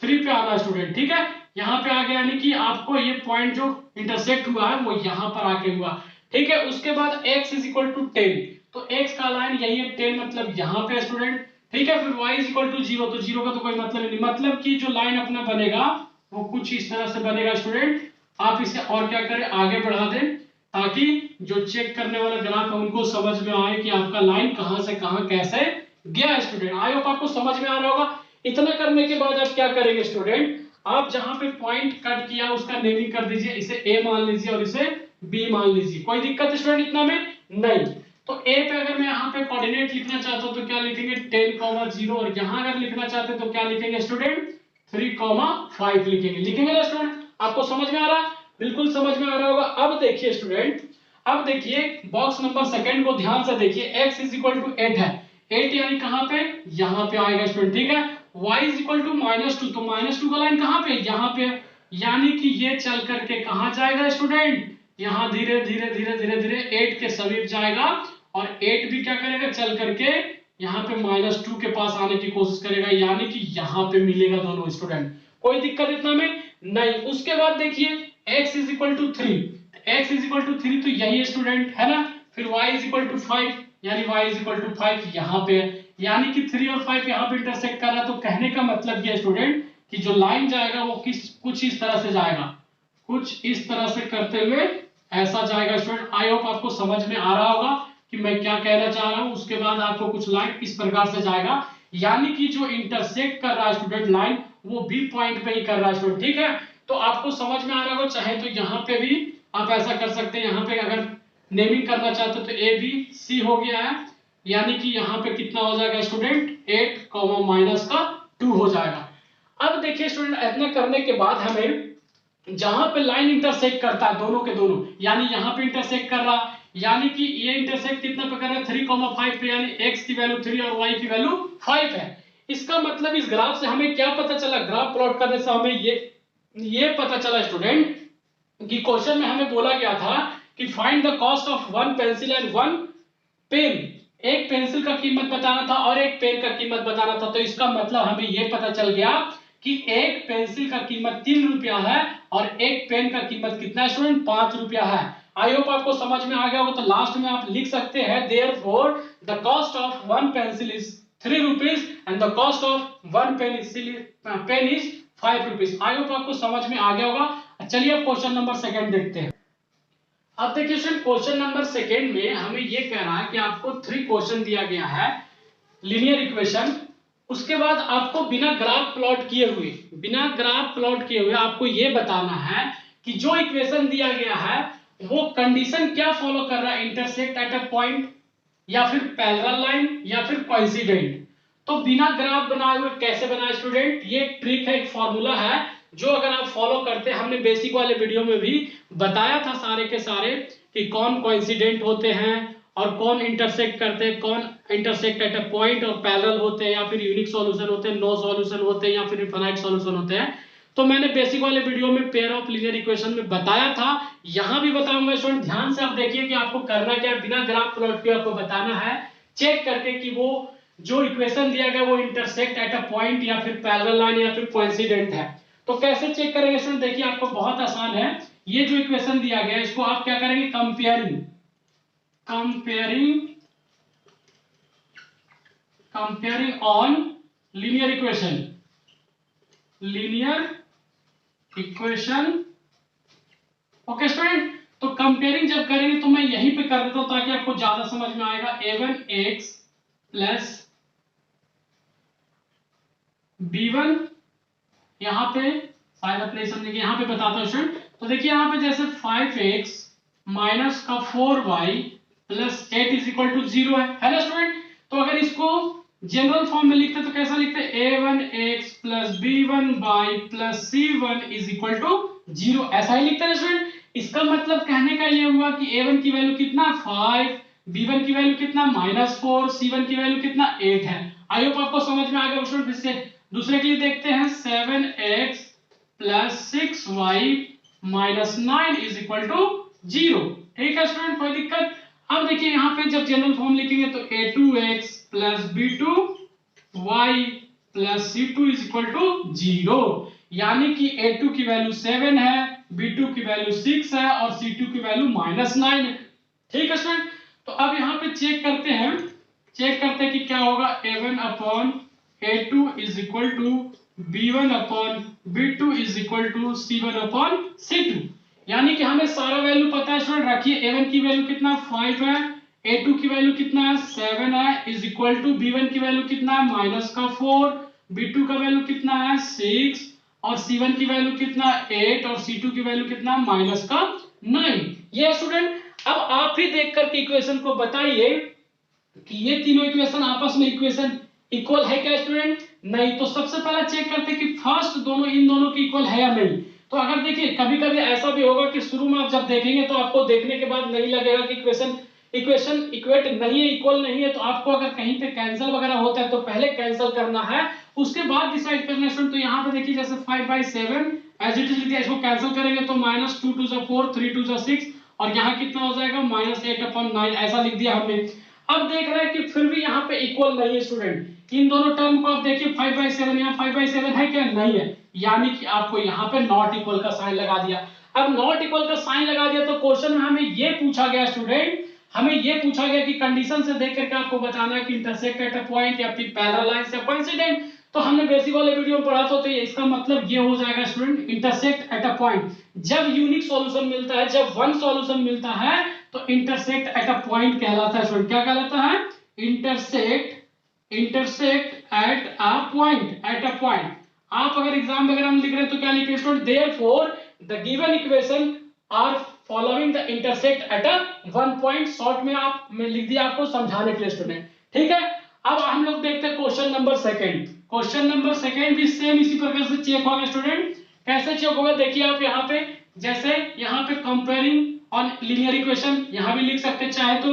3 पे आना स्टूडेंट, ठीक है। यहाँ पे आ गया, यानी कि आपको ये पॉइंट जो इंटरसेक्ट हुआ है वो यहाँ पर आके हुआ, ठीक है। उसके बाद x इज इक्वल टू 10, तो x का लाइन यही है 10, मतलब यहाँ पे स्टूडेंट, ठीक है। फिर y इज इक्वल टू 0, तो 0 का तो कोई मतलब नहीं, मतलब कि जो लाइन अपना बनेगा वो कुछ इस तरह से बनेगा स्टूडेंट। आप इसे और क्या करें, आगे बढ़ा दें, ताकि जो चेक करने वाला ग्राफ है उनको समझ में आए कि आपका लाइन कहां से कहां कैसे गया स्टूडेंट। आई होप आपको समझ में आ रहा होगा। इतना करने के बाद आप क्या करेंगे स्टूडेंट, आप जहां पे पॉइंट कट किया उसका नेमिंग कर दीजिए, इसे a मान लीजिए और इसे b मान लीजिए। कोई दिक्कत स्टूडेंट इतना में नहीं। तो a पे अगर मैं यहाँ पे कोऑर्डिनेट लिखना चाहता हूं तो क्या लिखेंगे 10, 0, और यहाँ अगर लिखना चाहते हैं तो क्या लिखेंगे स्टूडेंट 3, 5 लिखेंगे ना स्टूडेंट। आपको समझ में आ रहा है, बिल्कुल समझ में आ रहा होगा। अब देखिए स्टूडेंट, अब देखिए बॉक्स नंबर सेकंड को ध्यान से देखिए। x इज इक्वल टू 8 है, 8 यानी कहां पे, यहां पे आएगा स्टूडेंट, ठीक है। y इज इक्वल टू -2, तो -2 का लाइन कहां पे, यहां पे, यानी कि ये चल करके कहां जाएगा स्टूडेंट, यहां धीरे धीरे धीरे धीरे धीरे 8 के समीप जाएगा, और 8 भी क्या करेगा, चल करके यहाँ पे -2 के पास आने की कोशिश करेगा, यानी कि यहाँ पे मिलेगा दोनों स्टूडेंट। कोई दिक्कत इतना में नहीं। उसके बाद देखिए x is equal to 3, x is equal to 3 तो यही स्टूडेंट है ना। फिर y इज इक्वल टू 5, यानी y इज इक्वल टू 5 यहाँ पे है, यानी कि 3 और 5 यहाँ पे इंटरसेक्ट कर रहा है। तो कहने का मतलब ये स्टूडेंट कि जो लाइन जाएगा वो कुछ इस तरह से जाएगा, कुछ इस तरह से करते हुए ऐसा जाएगा स्टूडेंट। आई होप आपको समझ में आ रहा होगा कि मैं क्या कहना चाह रहा हूं। उसके बाद आपको कुछ लाइन इस प्रकार से जाएगा, यानी कि जो इंटरसेक्ट कर रहा है स्टूडेंट लाइन, वो बी पॉइंट पे ही कर रहा है स्टूडेंट, ठीक है। तो आपको समझ में आ रहा होगा। चाहे तो यहाँ पे भी आप ऐसा कर सकते हैं, यहाँ पे अगर नेमिंग करना चाहते हो तो ए बी सी हो गया है, यानी कि यहाँ पे कितना हो जाएगा स्टूडेंट 8, -2 हो जाएगा। अब देखिए स्टूडेंट, इतना करने के बाद हमें जहां पे लाइन इंटरसेक्ट करता है दोनों के दोनों, यानी यहाँ पे इंटरसेक्ट कर रहा, यानी कि ये इंटरसेक्ट कितना पे कर रहा है 3, 5 पे, यानी x की वैल्यू 3 और y की वैल्यू 5 है। इसका मतलब इस ग्राफ से हमें क्या पता चला, ग्राफ प्लॉट करने से हमें ये पता चला स्टूडेंट कि क्वेश्चन में हमें बोला गया था कि find the cost of 1 pencil and 1 pen. एक पेंसिल का कीमत बताना था और एक पेन का कीमत बताना था। तो इसका मतलब हमें यह पता चल गया कि एक पेंसिल का कीमत 3 रुपया है और एक पेन का कीमत कितना स्टूडेंट 5 रुपया है। आई होप आपको समझ में आ गया होगा। तो लास्ट में आप लिख सकते हैं therefore the cost of 1 pencil is 3 rupees and the cost of 1 pen is 5 rupees. I hope आपको समझ में आ गया होगा। चलिए अब क्वेश्चन नंबर सेकंड देखते हैं। अब देखिए स्टूडेंट, क्वेश्चन नंबर सेकंड में हमें यह कह रहा है कि आपको 3 क्वेश्चन दिया गया है, लीनियर इक्वेशन। उसके बाद आपको बिना ग्राफ प्लॉट किए हुए आपको यह बताना है कि जो इक्वेशन दिया गया है वो कंडीशन क्या फॉलो कर रहा है, इंटरसेक्ट एट अ पॉइंट या फिर पैरेलल लाइन या फिर कोइंसिडेंट। तो बिना ग्राफ बनाए हुए कैसे बनाए स्टूडेंट, ये एक ट्रिक है, एक फॉर्मूला है जो अगर आप फॉलो करते हैं, हमने बेसिक वाले वीडियो में भी बताया था सारे के सारे कि कौन कोइंसिडेंट होते हैं और कौन इंटरसेक्ट करते हैं, कौन इंटरसेक्ट एट अ पॉइंट और पैरेलल होते हैं या फिर यूनिक सॉल्यूशन होते हैं, नो सॉल्यूशन होते हैं या फिर इनफाइनाइट सॉल्यूशन होते हैं। तो मैंने बेसिक वाले वीडियो में पेयर ऑफ लीनियर इक्वेशन में बताया था, यहां भी बताऊंगा स्टूडेंट। ध्यान से आप देखिए कि आपको करना क्या है, बिना ग्राफ प्लॉट के आपको बताना है, चेक करके कि वो जो इक्वेशन दिया गया वो इंटरसेक्ट एट अ पॉइंट या फिर पैरेलल लाइन या फिर कोइंसिडेंट है। तो कैसे चेक करेंगे स्टूडेंट, देखिए आपको बहुत आसान है। ये जो इक्वेशन दिया गया है इसको आप क्या करेंगे, comparing on linear equation. Okay student, तो कंपेयरिंग जब करेंगे तो मैं यहीं पे कर देता हूं ताकि आपको ज्यादा समझ में आएगा। a1x प्लस b1, यहां पे शायद आप नहीं समझेंगे, यहां पे बताता हूं स्टूडेंट। तो देखिए यहां पे जैसे 5x माइनस का 4y plus 8 is equal to 0 है ना स्टूडेंट। तो अगर इसको जनरल फॉर्म में लिखते तो कैसा लिखते, a1x plus b1 y plus c1 is equal to 0, ऐसा ही लिखते हैं स्टूडेंट। इसका मतलब कहने का ये हुआ कि a1 की वैल्यू कितना 5, b1 की वैल्यू कितना -4, c1 की वैल्यू कितना 8 है। आई होप आपको समझ में आ गया स्टूडेंट। इससे दूसरे के लिए देखते हैं, 7x plus 6y minus 9 is equal to 0। ठीक है स्टूडेंट, कोई दिक्कत। अब देखिए यहाँ पे जब जनरल फॉर्म लिखेंगे तो a2x plus b2y plus c2 is equal to 0, यानी कि a2 की वैल्यू 7 है, b2 की वैल्यू 6 है और c2 की वैल्यू -9 है। ठीक है स्टूडेंट, तो अब यहाँ पे चेक करते हैं कि क्या होगा, a1 upon a2 is equal to b1 upon b2 is equal to c1 upon c2, यानी कि हमें सारा वैल्यू पता है स्टूडेंट। रखिए a1 की वैल्यू कितना 5 है, a2 की वैल्यू कितना है 7 है, इज इक्वल टू b1 की वैल्यू कितना है -4, b2 का वैल्यू कितना है 6 और c1 की वैल्यू कितना 8 और c2 की वैल्यू कितना -9। ये स्टूडेंट, अब आप ही देख करके इक्वेशन को बताइए कि ये तीनों इक्वेशन आपस में इक्वेशन इक्वल है क्या स्टूडेंट। नहीं, तो सबसे पहले चेक करते हैं कि फर्स्ट दोनों इन दोनों की इक्वल है या नहीं। तो अगर देखिए कभी कभी ऐसा भी होगा कि शुरू में आप जब देखेंगे तो आपको देखने के बाद नहीं लगेगा कि इक्वेशन इक्वेट नहीं है, इक्वल नहीं है। तो आपको अगर कहीं पे कैंसिल वगैरह होता है तो पहले कैंसिल करना है, उसके बाद डिसाइड करना है स्टूडेंट। तो यहाँ पे देखिए जैसे 5/7 एज इट इज लिखा है, इसको कैंसिल करेंगे तो -2 2 4 3 2 6 और यहाँ कितना हो जाएगा -8/9, ऐसा लिख दिया हमने। अब देख रहे हैं कि फिर भी यहाँ पे इक्वल नहीं है स्टूडेंट। इन दोनों टर्म को आप देखिए 5/7, यहाँ 5/7 है क्या, नहीं है, यानी कि आपको यहाँ पे नॉट इक्वल का साइन लगा दिया। अब नॉट इक्वल का साइन लगा दिया तो क्वेश्चन में हमें ये पूछा गया स्टूडेंट, हमें ये पूछा गया कि कंडीशन से देख करके आपको बताना है कि इंटरसेक्ट एट अ पॉइंट या फिर पैरेलल लाइन से कोइंसिडेंट। तो हमने बेसिक वाले वीडियो में पढ़ा था, तो इसका मतलब ये हो जाएगा student, intersect at a point. जब यूनिक सॉल्यूशन मिलता है, जब वन सॉल्यूशन मिलता है तो इंटरसेक्ट एट अ पॉइंट कहलाता है स्टूडेंट। क्या कहलाता है, इंटरसेक्ट एट अ पॉइंट। आप अगर एग्जाम वगैरह में लिख रहे हैं तो क्या लिखे student, therefore the given equation are following the intersect at a one point. Short में आप मैं लिख दिया आपको समझाने के लिए स्टूडेंट। ठीक है, अब हम लोग देखते हैं question number second. Question number second भी सेम इसी प्रकार से चेक होगा स्टूडेंट। कैसे चेक होगा, देखिए आप यहाँ पे जैसे यहाँ पे कंपेयरिंग ऑन लीनियर इक्वेशन, यहाँ भी लिख सकते हैं चाहे तो,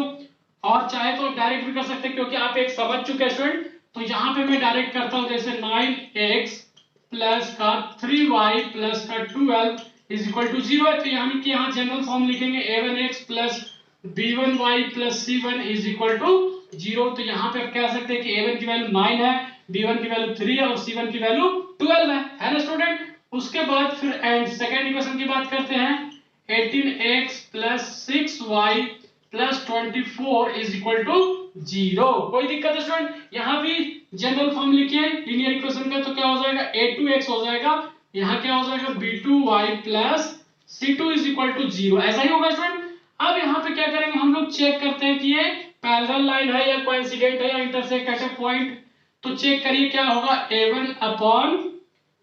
और चाहे तो डायरेक्ट भी कर सकते हैं क्योंकि आप एक समझ चुके हैं स्टूडेंट। तो यहाँ पे मैं डायरेक्ट करता हूँ, जैसे 9x प्लस का 3y प्लस का 12 इज इक्वल टू 0 है। तो यानी कि यहाँ जनरल फॉर्म लिखेंगे a1x plus b1y plus c1 is equal to 0। तो यहाँ पे आप कह सकते हैं कि a1 की वैल्यू 9 है, b1 की वैल्यू 3 है और c1 की वैल्यू 12 है ना स्टूडेंट। उसके बाद फिर एंड सेकेंड इक्वेशन की बात करते हैं, 18x plus 6y plus 24 is equal to 0। कोई दिक्कत है स्टूडेंट, यहाँ भी जनरल फॉर्म लिखिए लीनियर इक्वेशन का, तो क्या हो जाएगा a2x हो जाएगा, यहाँ क्या हो जाएगा b2y plus c2 is equal to 0, ऐसा ही होगा स्टूडेंट। अब यहाँ पे क्या करेंगे, हम लोग चेक करते हैं कि ये पैरेलल लाइन है या कोइंसिडेंट है या इंटरसेक्ट एट अ पॉइंट। तो चेक करिए क्या होगा, a1 अपॉन,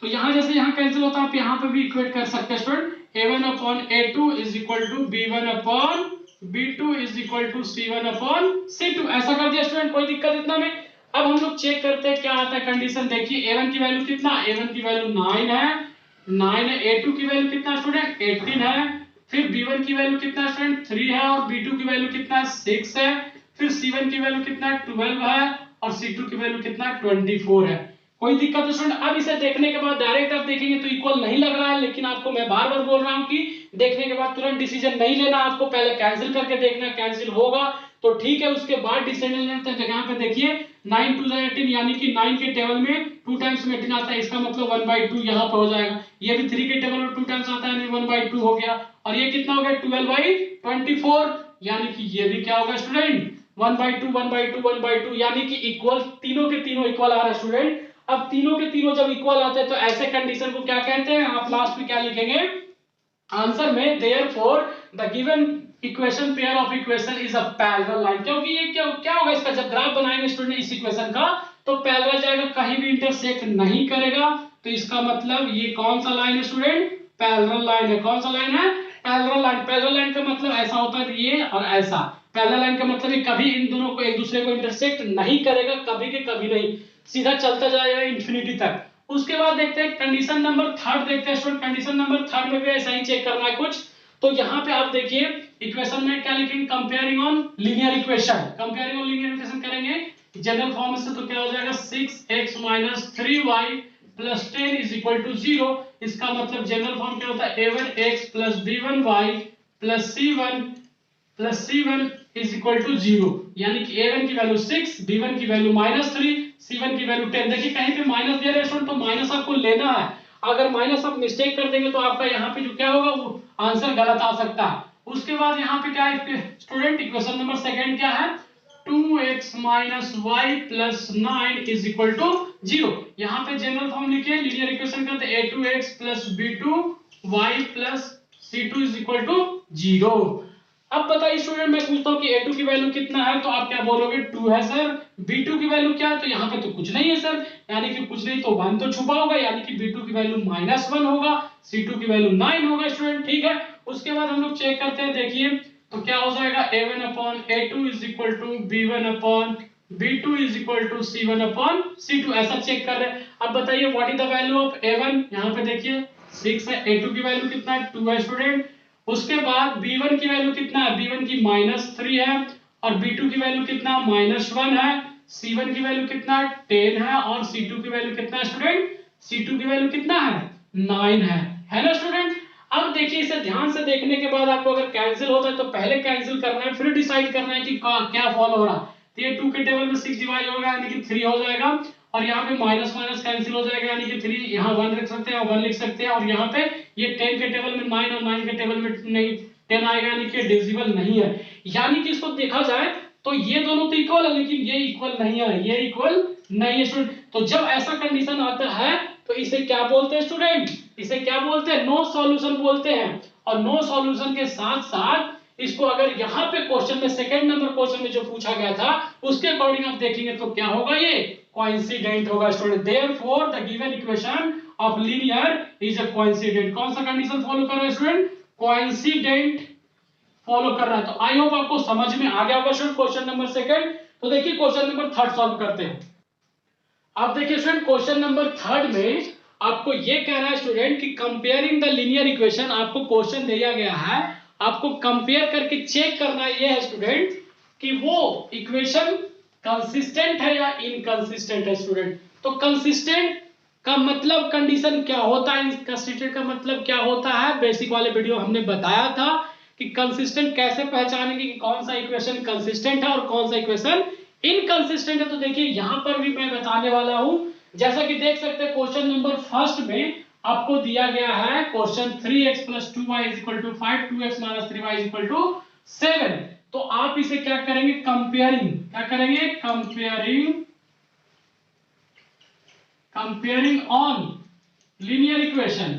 तो यहाँ जैसे यहाँ कैंसिल होता है आप यहाँ पे भी इक्वेट कर सकते हैं student, a1 upon a2 is equal to b1 upon b2 is equal to c1 upon c2, ऐसा कर दिया स्टूडेंट। कोई दिक्कत इतना में। अब हम लोग चेक करते हैं क्या आता है कंडीशन। देखिए a1 की वैल्यू कितना, a1 की वैल्यू 9 है, a2 की वैल्यू कितना स्टूडेंट 18 है, फिर b1 की वैल्यू कितना स्टूडेंट 3 है और b2 की वैल्यू कितना 6 है, फिर c1 की वैल्यू कितना 12 है और c2 की वैल्यू कितना 24 है। कोई दिक्कत है स्टूडेंट? अब इसे देखने के बाद डायरेक्ट आप देखेंगे तो इक्वल नहीं लग रहा है, लेकिन आपको मैं बार बार बोल रहा हूं कि देखने के बाद तुरंत डिसीजन नहीं लेना, आपको पहले कैंसिल करके देखना, कैंसिल होगा तो ठीक है, उसके बाद डिसीजन लेना। तो यहाँ पे देखिए 9 2 18, यानी कि 9 के टेबल में 2 टाइम्स में 18 आता है, इसका मतलब 1/2 यहाँ पे हो जाएगा। ये भी 3 के टेबल में 2 टाइम्स आता है, यानी 1/2 हो गया। और ये कितना हो गया 12/24, यानी कि ये भी क्या होगा स्टूडेंट 1/2 1/2 1/2, यानी कि इक्वल, तीनों के तीनों इक्वल आ रहा है स्टूडेंट। अब तीनों के तीनों जब इक्वल आते हैं तो ऐसे कंडीशन को क्या कहते हैं? आप लास्ट में क्या लिखेंगे आंसर में? Therefore the given equation pair of equation is a parallel line. क्योंकि ये क्या होगा, इसका जब ग्राफ बनाएंगे स्टूडेंट इस इक्वेशन का तो पैरेलल जाएगा, कहीं भी इंटरसेक्ट नहीं करेगा। तो इसका मतलब ये कौन सा लाइन है स्टूडेंट? पैरेलल लाइन है। कौन सा लाइन है? Parallel line. पैरेलल लाइन का मतलब ऐसा होता है ये और ऐसा। पैरेलल लाइन का मतलब ये कभी इन दोनों को एक दूसरे को इंटरसेक्ट नहीं करेगा, कभी के कभी नहीं, सीधा चलता जाएगा इंफिनिटी तक। उसके बाद देखते हैं कंडीशन नंबर थर्ड, देखते हैं स्टूडेंट कंडीशन नंबर थर्ड में भी ऐसा ही चेक करना है कुछ। तो यहाँ पे आप देखिए इक्वेशन में क्या लिखेंगे? Comparing on linear equation. Comparing on linear equation करेंगे जनरल फॉर्म से, तो क्या हो जाएगा 6x - 3y + 10 = 0। इसका मतलब जनरल फॉर्म क्या होता है? a1x + b1y + c1 = 0, यानी कि a1 की वैल्यू 6, b1 की वैल्यू -3, c1 की वैल्यू 10। देखिए कहीं पे माइनस दे रहे हैं तो माइनस आपको लेना है। अगर माइनस आप मिस्टेक कर देंगे तो आपका यहाँ पे जो क्या होगा वो आंसर गलत आ सकता है। उसके बाद यहाँ पे क्या है स्टूडेंट? इक्वेशन नंबर सेकंड क्या है? 2x - y + 9 = 0। यहाँ पे जनरल फॉर्म लिखिए लीनियर इक्वेशन का, तो a2x + b2y + c2 = 0। अब बताइए स्टूडेंट, मैं पूछता हूँ कि a2 की वैल्यू कितना है, तो आप क्या बोलोगे? 2 है सर। b2 की वैल्यू क्या है? तो यहाँ पे तो कुछ नहीं है सर, यानी कि कुछ नहीं तो 1 तो छुपा होगा, यानी कि b2 की वैल्यू -1 होगा, c2 की वैल्यू 9 होगा स्टूडेंट, ठीक है। उसके बाद हम लोग चेक करते हैं, देखिए तो क्या हो जाएगा? a1/a2 = b1/b2 = c1/c2, ऐसा चेक कर रहे हैं। अब बताइए what is the value of a1? यहाँ पे देखिए 6 है, a2 की वैल्यू कितना है? 2 है स्टूडेंट। उसके बाद b1 की वैल्यू कितना है? b1 की -3 है, और b2 की वैल्यू कितना? -1 है। c1 की वैल्यू कितना है? 10 है, और c2 की वैल्यू कितना है स्टूडेंट? c2 की वैल्यू कितना है? 9 है ना स्टूडेंट। अब देखिए इसे ध्यान से देखने के बाद आपको अगर कैंसिल होता है तो पहले कैंसिल करना है, फिर डिसाइड करना है कि क्या फॉलो हो रहा है। तो ये 2 के टेबल में 6 डिवाइड होगा, यानी कि 3 हो जाएगा, और यहाँ पे माइनस माइनस कैंसिल हो जाएगा, यानी कि 3, यहाँ 1 लिख सकते हैं, 1 लिख सकते हैं, और यहाँ पे ये 10 के टेबल में 9 और 9 के टेबल में नहीं 10 आएगा, यानी कि डिविजिबल नहीं है। यानी कि इसको देखा जाए तो ये दोनों तो इक्वल है, लेकिन ये इक्वल नहीं है, ये इक्वल नहीं है स्टूडेंट। तो जब ऐसा कंडीशन आता है तो इसे क्या बोलते हैं स्टूडेंट? इसे क्या बोलते हैं? नो सॉल्यूशन बोलते हैं। और नो सॉल्यूशन के साथ साथ इसको अगर यहाँ पे क्वेश्चन में सेकंड नंबर क्वेश्चन में जो पूछा गया था उसके अकॉर्डिंग आप देखेंगे तो क्या होगा? ये कोइंसिडेंट होगा student. Therefore the given equation of linear is a coincident. कौन सा कंडीशन फॉलो कर रहा है स्टूडेंट? कोइंसिडेंट फॉलो कर रहा है। तो आई होप आपको समझ में आ गया होगा स्टूडेंट क्वेश्चन नंबर सेकंड। तो देखिए क्वेश्चन नंबर थर्ड सॉल्व करते हैं। अब देखिए स्टूडेंट क्वेश्चन नंबर थर्ड में आपको ये कह रहा है स्टूडेंट कि कंपेयरिंग द लीनियर इक्वेशन, आपको क्वेश्चन दिया गया है, आपको कंपेयर करके चेक करना ये है स्टूडेंट कि वो इक्वेशन कंसिस्टेंट है या इनकंसिस्टेंट है स्टूडेंट। तो कंसिस्टेंट का मतलब कंडीशन क्या होता है, इनकंसिस्टेंट का मतलब क्या होता है, बेसिक वाले वीडियो हमने बताया था कि कंसिस्टेंट कैसे पहचानेंगे कि कौन सा इक्वेशन कंसिस्टेंट है और कौन सा इक्वेशन इनकंसिस्टेंट है। तो देखिए यहां पर भी मैं बताने वाला हूं, जैसा कि देख सकते हैं क्वेश्चन नंबर फर्स्ट में आपको दिया गया है question 3x + 2y = 5, 2x - 3y = 7। तो आप इसे क्या करेंगे? कंपेयरिंग, क्या करेंगे? Comparing on linear equation.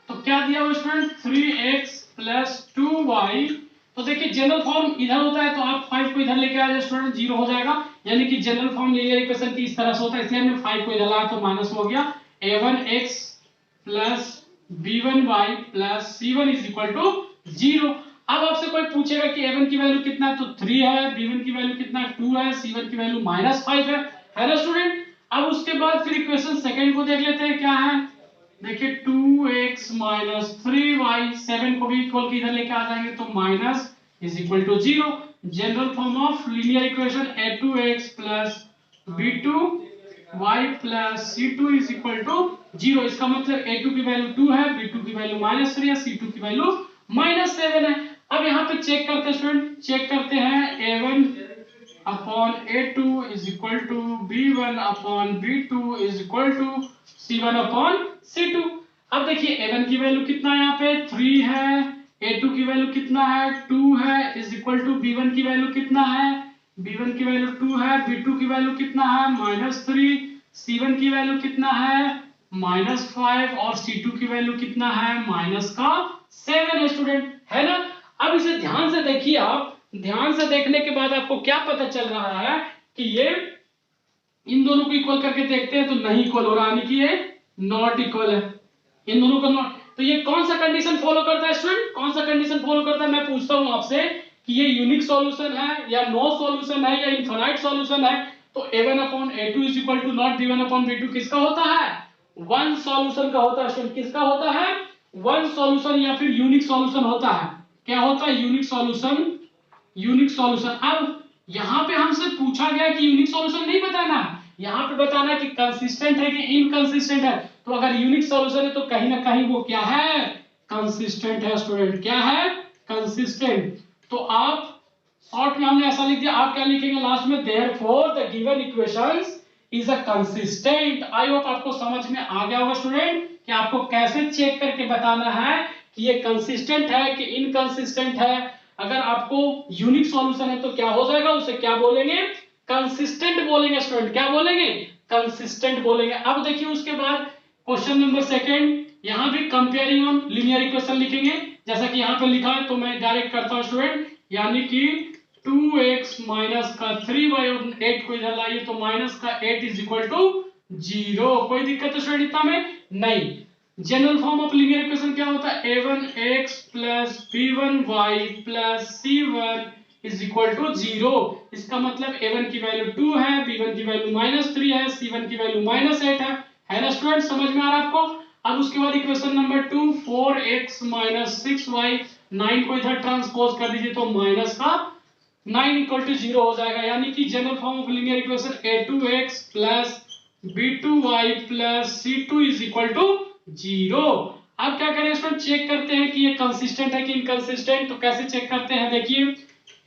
तो क्या दिया हुआ स्टूडेंट? 3x + 2y। तो देखिए जनरल फॉर्म इधर होता है तो आप 5 को इधर लेके आ जाए स्टूडेंट, 0 हो जाएगा, यानी कि जनरल फॉर्म लीनियर इक्वेशन की इस तरह से होता है, इसलिए हमने 5 को इधर लाया तो माइनस हो गया। a1x + b1y + c1 = 0। अब आपसे कोई पूछेगा कि a1 की वैल्यू कितना है, तो 3 है, b1 की वैल्यू कितना है, 2 है, c1 की वैल्यू -5 है ना स्टूडेंट। अब उसके बाद फिर इक्वेशन सेकंड को देख लेते हैं क्या है। देखिए 2x - 3y, 7 को भी इक्वल के इधर लेके आ जाएंगे तो minus = 0, general form of linear equation a2x plus b2y plus c2 is equal to 0। इसका मतलब a2 की वैल्यू 2 है, b2 की वैल्यू -3 है, c2 की वैल्यू -7 है। अब यहाँ पे चेक करते हैं स्टूडेंट, चेक करते हैं a1 upon a2 is equal to b1 upon b2 is equal to c1 upon c2। अब देखिए a1 की वैल्यू कितना है, यहाँ पे 3 है, a2 की वैल्यू कितना है 2 है, इज इक्वल टू b1 की वैल्यू कितना है, b1 की वैल्यू 2 है, b2 की वैल्यू कितना है -3, c1 की वैल्यू कितना है -5 और c2 की वैल्यू कितना है -7 है स्टूडेंट, है ना। अब इसे ध्यान से देखिए, आप ध्यान से देखने के बाद आपको क्या पता चल रहा है कि ये इन दोनों को इक्वल करके देखते हैं तो नहीं इक्वल हो रहा, यानी कि ये नॉट इक्वल है, इन दोनों को नॉट। तो ये कौन सा कंडीशन फॉलो करता है स्टूडेंट, कौन सा कंडीशन फॉलो करता है, मैं पूछता हूं आपसे कि ये यूनिक सॉल्यूशन है या नो सॉल्यूशन है या इनफाइनाइट सॉल्यूशन है। तो a1 upon a2 is equal to not b1 upon b2 किसका होता है, वन सॉल्यूशन का होता है स्टूडेंट, किसका होता है, वन सॉल्यूशन या फिर यूनिक सॉल्यूशन होता है। क्या होता है, यूनिक सॉल्यूशन, यूनिक सॉल्यूशन। अब यहां पे हमसे पूछा गया कि यूनिक सॉल्यूशन नहीं बताना, यहां पे बताना है कि कंसिस्टेंट है कि इनकंसिस्टेंट है। तो अगर यूनिक सॉल्यूशन है तो कहीं ना कहीं वो क्या है, कंसिस्टेंट है स्टूडेंट, क्या है, कंसिस्टेंट। तो आप शॉर्ट में हमने ऐसा लिख दिया, आप क्या लिखेंगे लास्ट में, therefore the given equations is a consistent. I hope आपको समझ में आ गया होगा स्टूडेंट कि आपको कैसे चेक करके बताना है कि ये कंसिस्टेंट है कि इनकंसिस्टेंट है। अगर आपको यूनिक सॉल्यूशन है तो क्या हो जाएगा, उसे क्या बोलेंगे, कंसिस्टेंट बोलेंगे स्टूडेंट, क्या बोलेंगे, कंसिस्टेंट बोलेंगे। अब देखिए उसके बाद क्वेश्चन नंबर सेकंड, यहां भी कंपेयरिंग ऑन लीनियर इक्वेशन लिखेंगे, जैसा कि यहां पे लिखा है तो मैं डायरेक्ट करता हूं स्टूडेंट, यानी कि 2x माइनस का 3y और 8 को इधर लाइए तो माइनस का 8 इज इक्वल टू 0। कोई दिक्कत है स्टूडेंट इतना में नहीं। General form of linear equation क्या होता है, a1x plus b1y plus c1 is equal to 0। इसका मतलब a1 की वैल्यू 2 है, b1 की वैल्यू -3 है, c1 की वैल्यू -8 है ना स्टूडेंट, समझ में आ रहा है आपको। अब उसके बाद equation number 2, 4x minus 6y, 9 को इधर ट्रांसपोज कर दीजिए तो माइनस का 9 इक्वल टू 0 हो जाएगा, यानी कि general form of linear equation a2x plus b2y plus c2 is equal to 0। अब क्या करें स्टूडेंट, चेक करते हैं कि ये कंसिस्टेंट है कि इनकंसिस्टेंट। तो कैसे चेक करते हैं, देखिए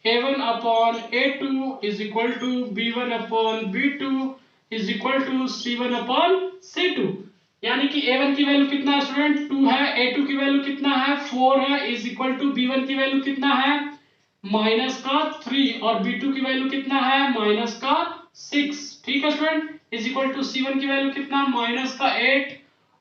a1 upon a2 is equal to b1 upon b2 is equal to c1 upon c2, यानी कि a1 की वैल्यू कितना है स्टूडेंट 2 है, a2 की वैल्यू कितना है 4 है, इज इक्वल टू b1 की वैल्यू कितना है माइनस का 3 और b2 की वैल्यू कितना है माइनस का 6, ठीक है student, is equal to c1 की वैल्यू कितना माइनस का 8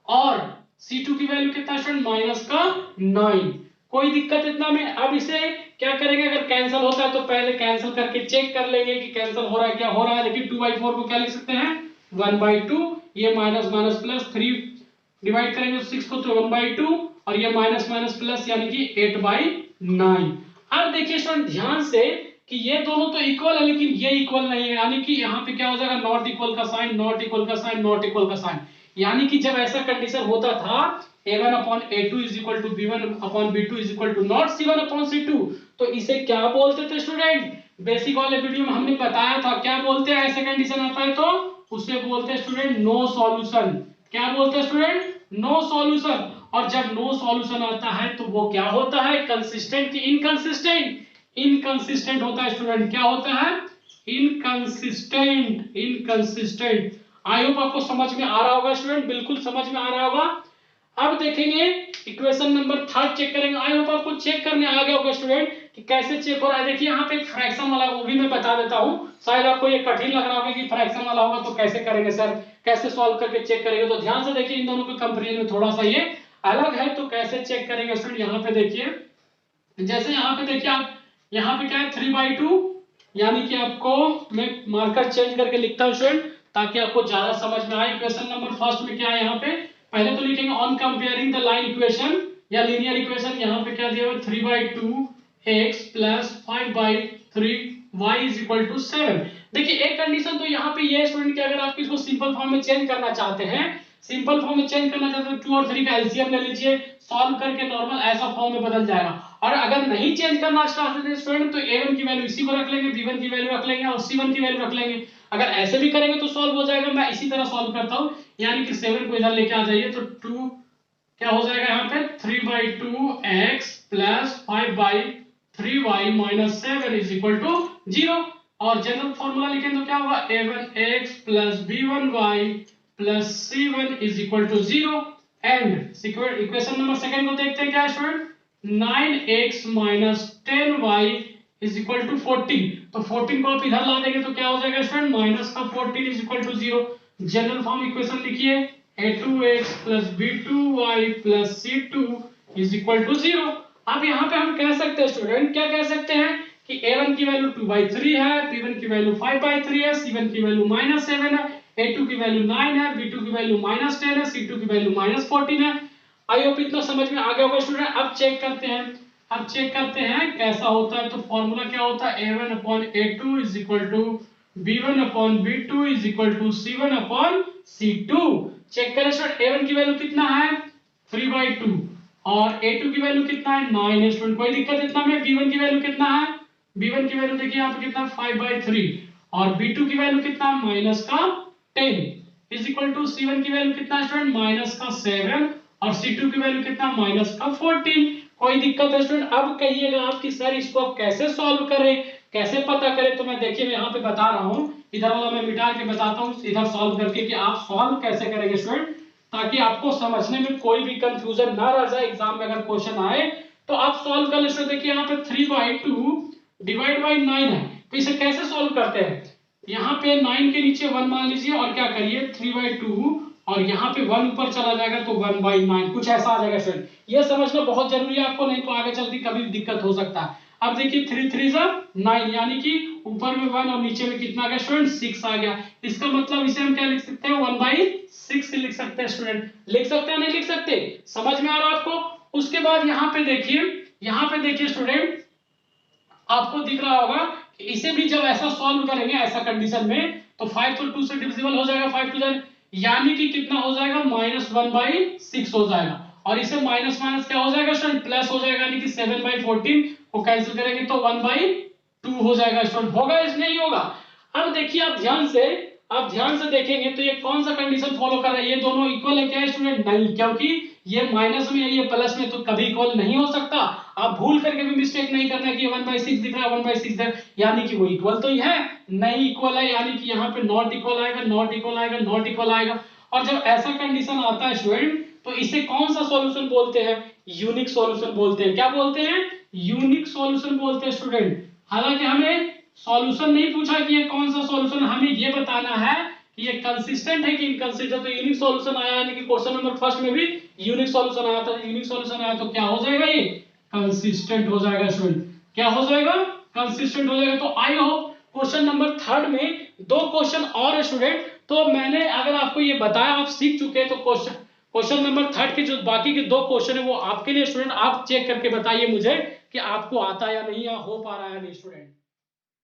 और c2 की वैल्यू कितना स्टूडेंट माइनस का 9। कोई दिक्कत इतना में। अब इसे क्या करेंगे, अगर कैंसिल होता है तो पहले कैंसिल करके चेक कर लेंगे कि कैंसिल हो रहा है, क्या हो रहा है। देखिए 2/4 को क्या लिख सकते हैं 1/2, ये माइनस माइनस प्लस 3 डिवाइड करेंगे 6 को तो 1/2 और ये माइनस माइनस प्लस यानी कि 8/9। अब देखिए स्टूडेंट ध्यान से कि ये दोनों तो इक्वल है लेकिन ये इक्वल नहीं है, यानी कि यहाँ पे क्या हो जाएगा नॉट इक्वल का साइन, नॉट इक्वल का साइन, नॉट इक्वल का साइन। यानी कि जब ऐसा कंडीशन होता था a1 upon a2 is equal to b1 upon b2 is equal to not c1 upon c2, तो इसे क्या बोलते थे स्टूडेंट, बेसिक वाले वीडियो में हमने बताया था क्या बोलते हैं, ऐसे कंडीशन आता है तो उसे बोलते हैं स्टूडेंट नो सॉल्यूशन। क्या बोलते हैं स्टूडेंट, नो सॉल्यूशन। और जब नो सॉल्यूशन आता है तो वो क्या होता है, कंसिस्टेंट की इनकंसिस्टेंट, इनकंसिस्टेंट होता है स्टूडेंट, क्या होता है, इनकंसिस्टेंट, इनकंसिस्टेंट। आई होप आपको समझ में आ रहा होगा स्टूडेंट, बिल्कुल समझ में आ रहा होगा। अब देखेंगे इक्वेशन नंबर 3 चेक करेंगे। आई होप आपको चेक करने आ गया होगा स्टूडेंट कि कैसे चेक हो रहा है। देखिए यहाँ पे एक फ्रैक्शन वाला वो भी मैं बता देता हूँ, शायद आपको ये कठिन लग रहा होगा कि फ्रैक्शन वाला होगा तो कैसे करेंगे सर, कैसे सॉल्व करके चेक करेंगे। तो ध्यान से देखिए इन दोनों के कंपैरिजन में थोड़ा सा ये अलग है, तो कैसे चेक करेंगे स्टूडेंट। यहाँ पे देखिए, जैसे यहाँ पे देखिए आप, यहाँ पे क्या है 3/2, यानी कि आपको मैं मार्कर चेंज करके लिखता हूँ स्टूडेंट ताकि आपको ज्यादा समझ में आए। क्वेश्चन नंबर फर्स्ट में क्या है, यहाँ पे पहले तो लिखेंगे on comparing the line equation या लीनियर इक्वेशन। यहाँ पे क्या दिया हुआ 3/2x plus 5/3y is equal to 7। देखिए एक कंडीशन तो यहाँ पे ये स्टूडेंट कि अगर आप इसको सिंपल फॉर्म में चेंज करना चाहते हैं सिंपल फॉर्म में चेंज करना चाहते हो 2 और 3 का एलसीएम ले लीजिए, सॉल्व करके नॉर्मल ऐसा फॉर्म में बदल जाएगा। और अगर नहीं चेंज करना चाहते स्टूडेंट तो a1 की वैल्यू इसी को रख लेंगे, b1 की वैल्यू रख लेंगे और c1 की वैल्यू रख लेंगे। अगर ऐसे भी करेंगे तो सॉल्व हो जाएगा। मैं इसी तरह सॉल्व करता हूं, यानी कि 7 को इधर लेके आ जाइए तो 2 क्या हो जाएगा यहाँ पे 3/2x plus 5/3y minus 7 is equal to 0। और जनरल फॉर्मूला लिखें तो क्या होगा a1x plus b1y plus c1 is equal to 0। And equation number second को देखते हैं क्या है student, 9x minus 10y is equal to 14। तो 14 को आप इधर ला देंगे तो क्या हो जाएगा स्टूडेंट, माइनस का 14 is equal to 0। General form equation लिखिए a2x plus b2y plus c2 is equal to 0। अब यहाँ पे हम कह सकते हैं स्टूडेंट, क्या कह सकते हैं कि a1 की वैल्यू 2/3 है, b1 की वैल्यू 5/3 है, c1 की वैल्यू -7 है, a2 की वैल्यू 9 है, b2 की वैल्यू -10 है, c2 की वैल्यू -14 है। आई होप इतना समझ में आ गया होगा स्टूडेंट। अब चेक करते हैं कैसा होता है। तो फॉर्मूला क्या होता है a1/a2 is equal to b1/b2 is equal to c1/c2। Check करें स्टूडेंट, a1 की वैल्यू कितना है 3/2 और a2 की वैल्यू कितना है 9 है स्टूडेंट, कोई दिक्कत इतना में। b1 की वैल्यू कितना है, b1 की वैल्यू देखिए यहाँ पे कितना 5/3 और b2 की वैल्यू कितना माइनस का 10 इज इक्वल टू c1 की वैल्यू कितना स्टूडेंट माइनस का 7 और c2 की वैल्यू कितना माइनस का 14। कोई दिक्कत है स्टूडेंट। अब कहिएगा आप कि सर इसको आप कैसे सॉल्व करें, कैसे पता करें। तो मैं देखिए मैं यहाँ पे बता रहा हूँ, इधर वाला मैं मिटा के बताता हूँ इधर सॉल्व करके कि आप सॉल्व कैसे करेंगे स्टूडेंट, ताकि आपको समझने में कोई भी कंफ्यूजन ना रह जाए। एग्जाम में अगर क्वेश्चन आए तो आप सॉल्व कर ले। देखिए यहाँ पे 3/2 डिवाइड बाई 9 है, तो इसे कैसे सॉल्व करते हैं। यहाँ पे 9 के नीचे 1 मान लीजिए और क्या करिए 3/2 और यहाँ पे 1 ऊपर चला जाएगा तो 1/9 कुछ ऐसा आ जाएगा स्टूडेंट। ये समझना बहुत जरूरी है आपको, नहीं तो आगे चलती कभी भी दिक्कत हो सकता है। अब देखिए 3 3 9 यानी कि ऊपर में 1 और नीचे में कितना आ गया स्टूडेंट 6 आ गया। इसका मतलब इसे हम क्या लिख सकते हैं 1/6 लिख सकते हैं स्टूडेंट। लिख सकते हैं नहीं लिख सकते, समझ में आ रहा है आपको। उसके बाद यहाँ पे देखिए स्टूडेंट, आपको दिख रहा होगा कि इसे भी जब ऐसा सॉल्व करेंगे ऐसा कंडीशन में तो 5 तो 2 से डिविजिबल हो जाएगा 5 2 यानी कि कितना हो जाएगा -1/6 हो जाएगा। और इसे माइनस माइनस क्या हो जाएगा स्टूडेंट प्लस हो जाएगा, यानी कि 7/14 को कैंसिल करेंगे तो 1/2 हो जाएगा स्टूडेंट। होगा इस नहीं होगा। अब देखिए आप ध्यान से देखेंगे तो ये कौन सा कंडीशन फॉलो कर रहा है, ये दोनों इक्वल है क्या स्टूडेंट, नहीं, क्योंकि ये माइनस में है ये प्लस में, तो कभी इक्वल नहीं हो सकता। आप भूल करके भी मिस्टेक नहीं करना कि 1/6 दिख रहा है 1/6 है यानी कि वो इक्वल तो ही है, नहीं इक्वल है यानी कि यहाँ पे नॉट इक्वल आएगा, नॉट इक्वल आएगा, नॉट इक्वल आएगा। और जब ऐसा कंडीशन आता है स्टूडेंट तो इसे कौन सा सॉल्यूशन बोलते हैं, यूनिक सॉल्यूशन बोलते हैं। क्या बोलते हैं, यूनिक सॉल्यूशन बोलते हैं स्टूडेंट। हालांकि हमें सॉल्यूशन नहीं पूछा कि ये कौन सा सॉल्यूशन, हमें ये बताना है कि ये कंसिस्टेंट है कि इनकंसिस्टेंट। तो यूनिक सॉल्यूशन आया यानी कि क्वेश्चन नंबर फर्स्ट में भी यूनिक सॉल्यूशन आया था, यूनिक सॉल्यूशन आया तो क्या हो जाएगा ये कंसिस्टेंट हो जाएगा स्टूडेंट। क्या हो जाएगा कंसिस्टेंट हो जाएगा। तो I hope question number third में 2 क्वेश्चन और है स्टूडेंट। तो मैंने अगर आपको ये बताया आप सीख चुके हैं तो क्वेश्चन नंबर थर्ड के जो बाकी के 2 क्वेश्चन है वो आपके लिए स्टूडेंट, आप चेक करके बताइए मुझे कि आपको आता या नहीं या हो पा रहा है नहीं स्टूडेंट।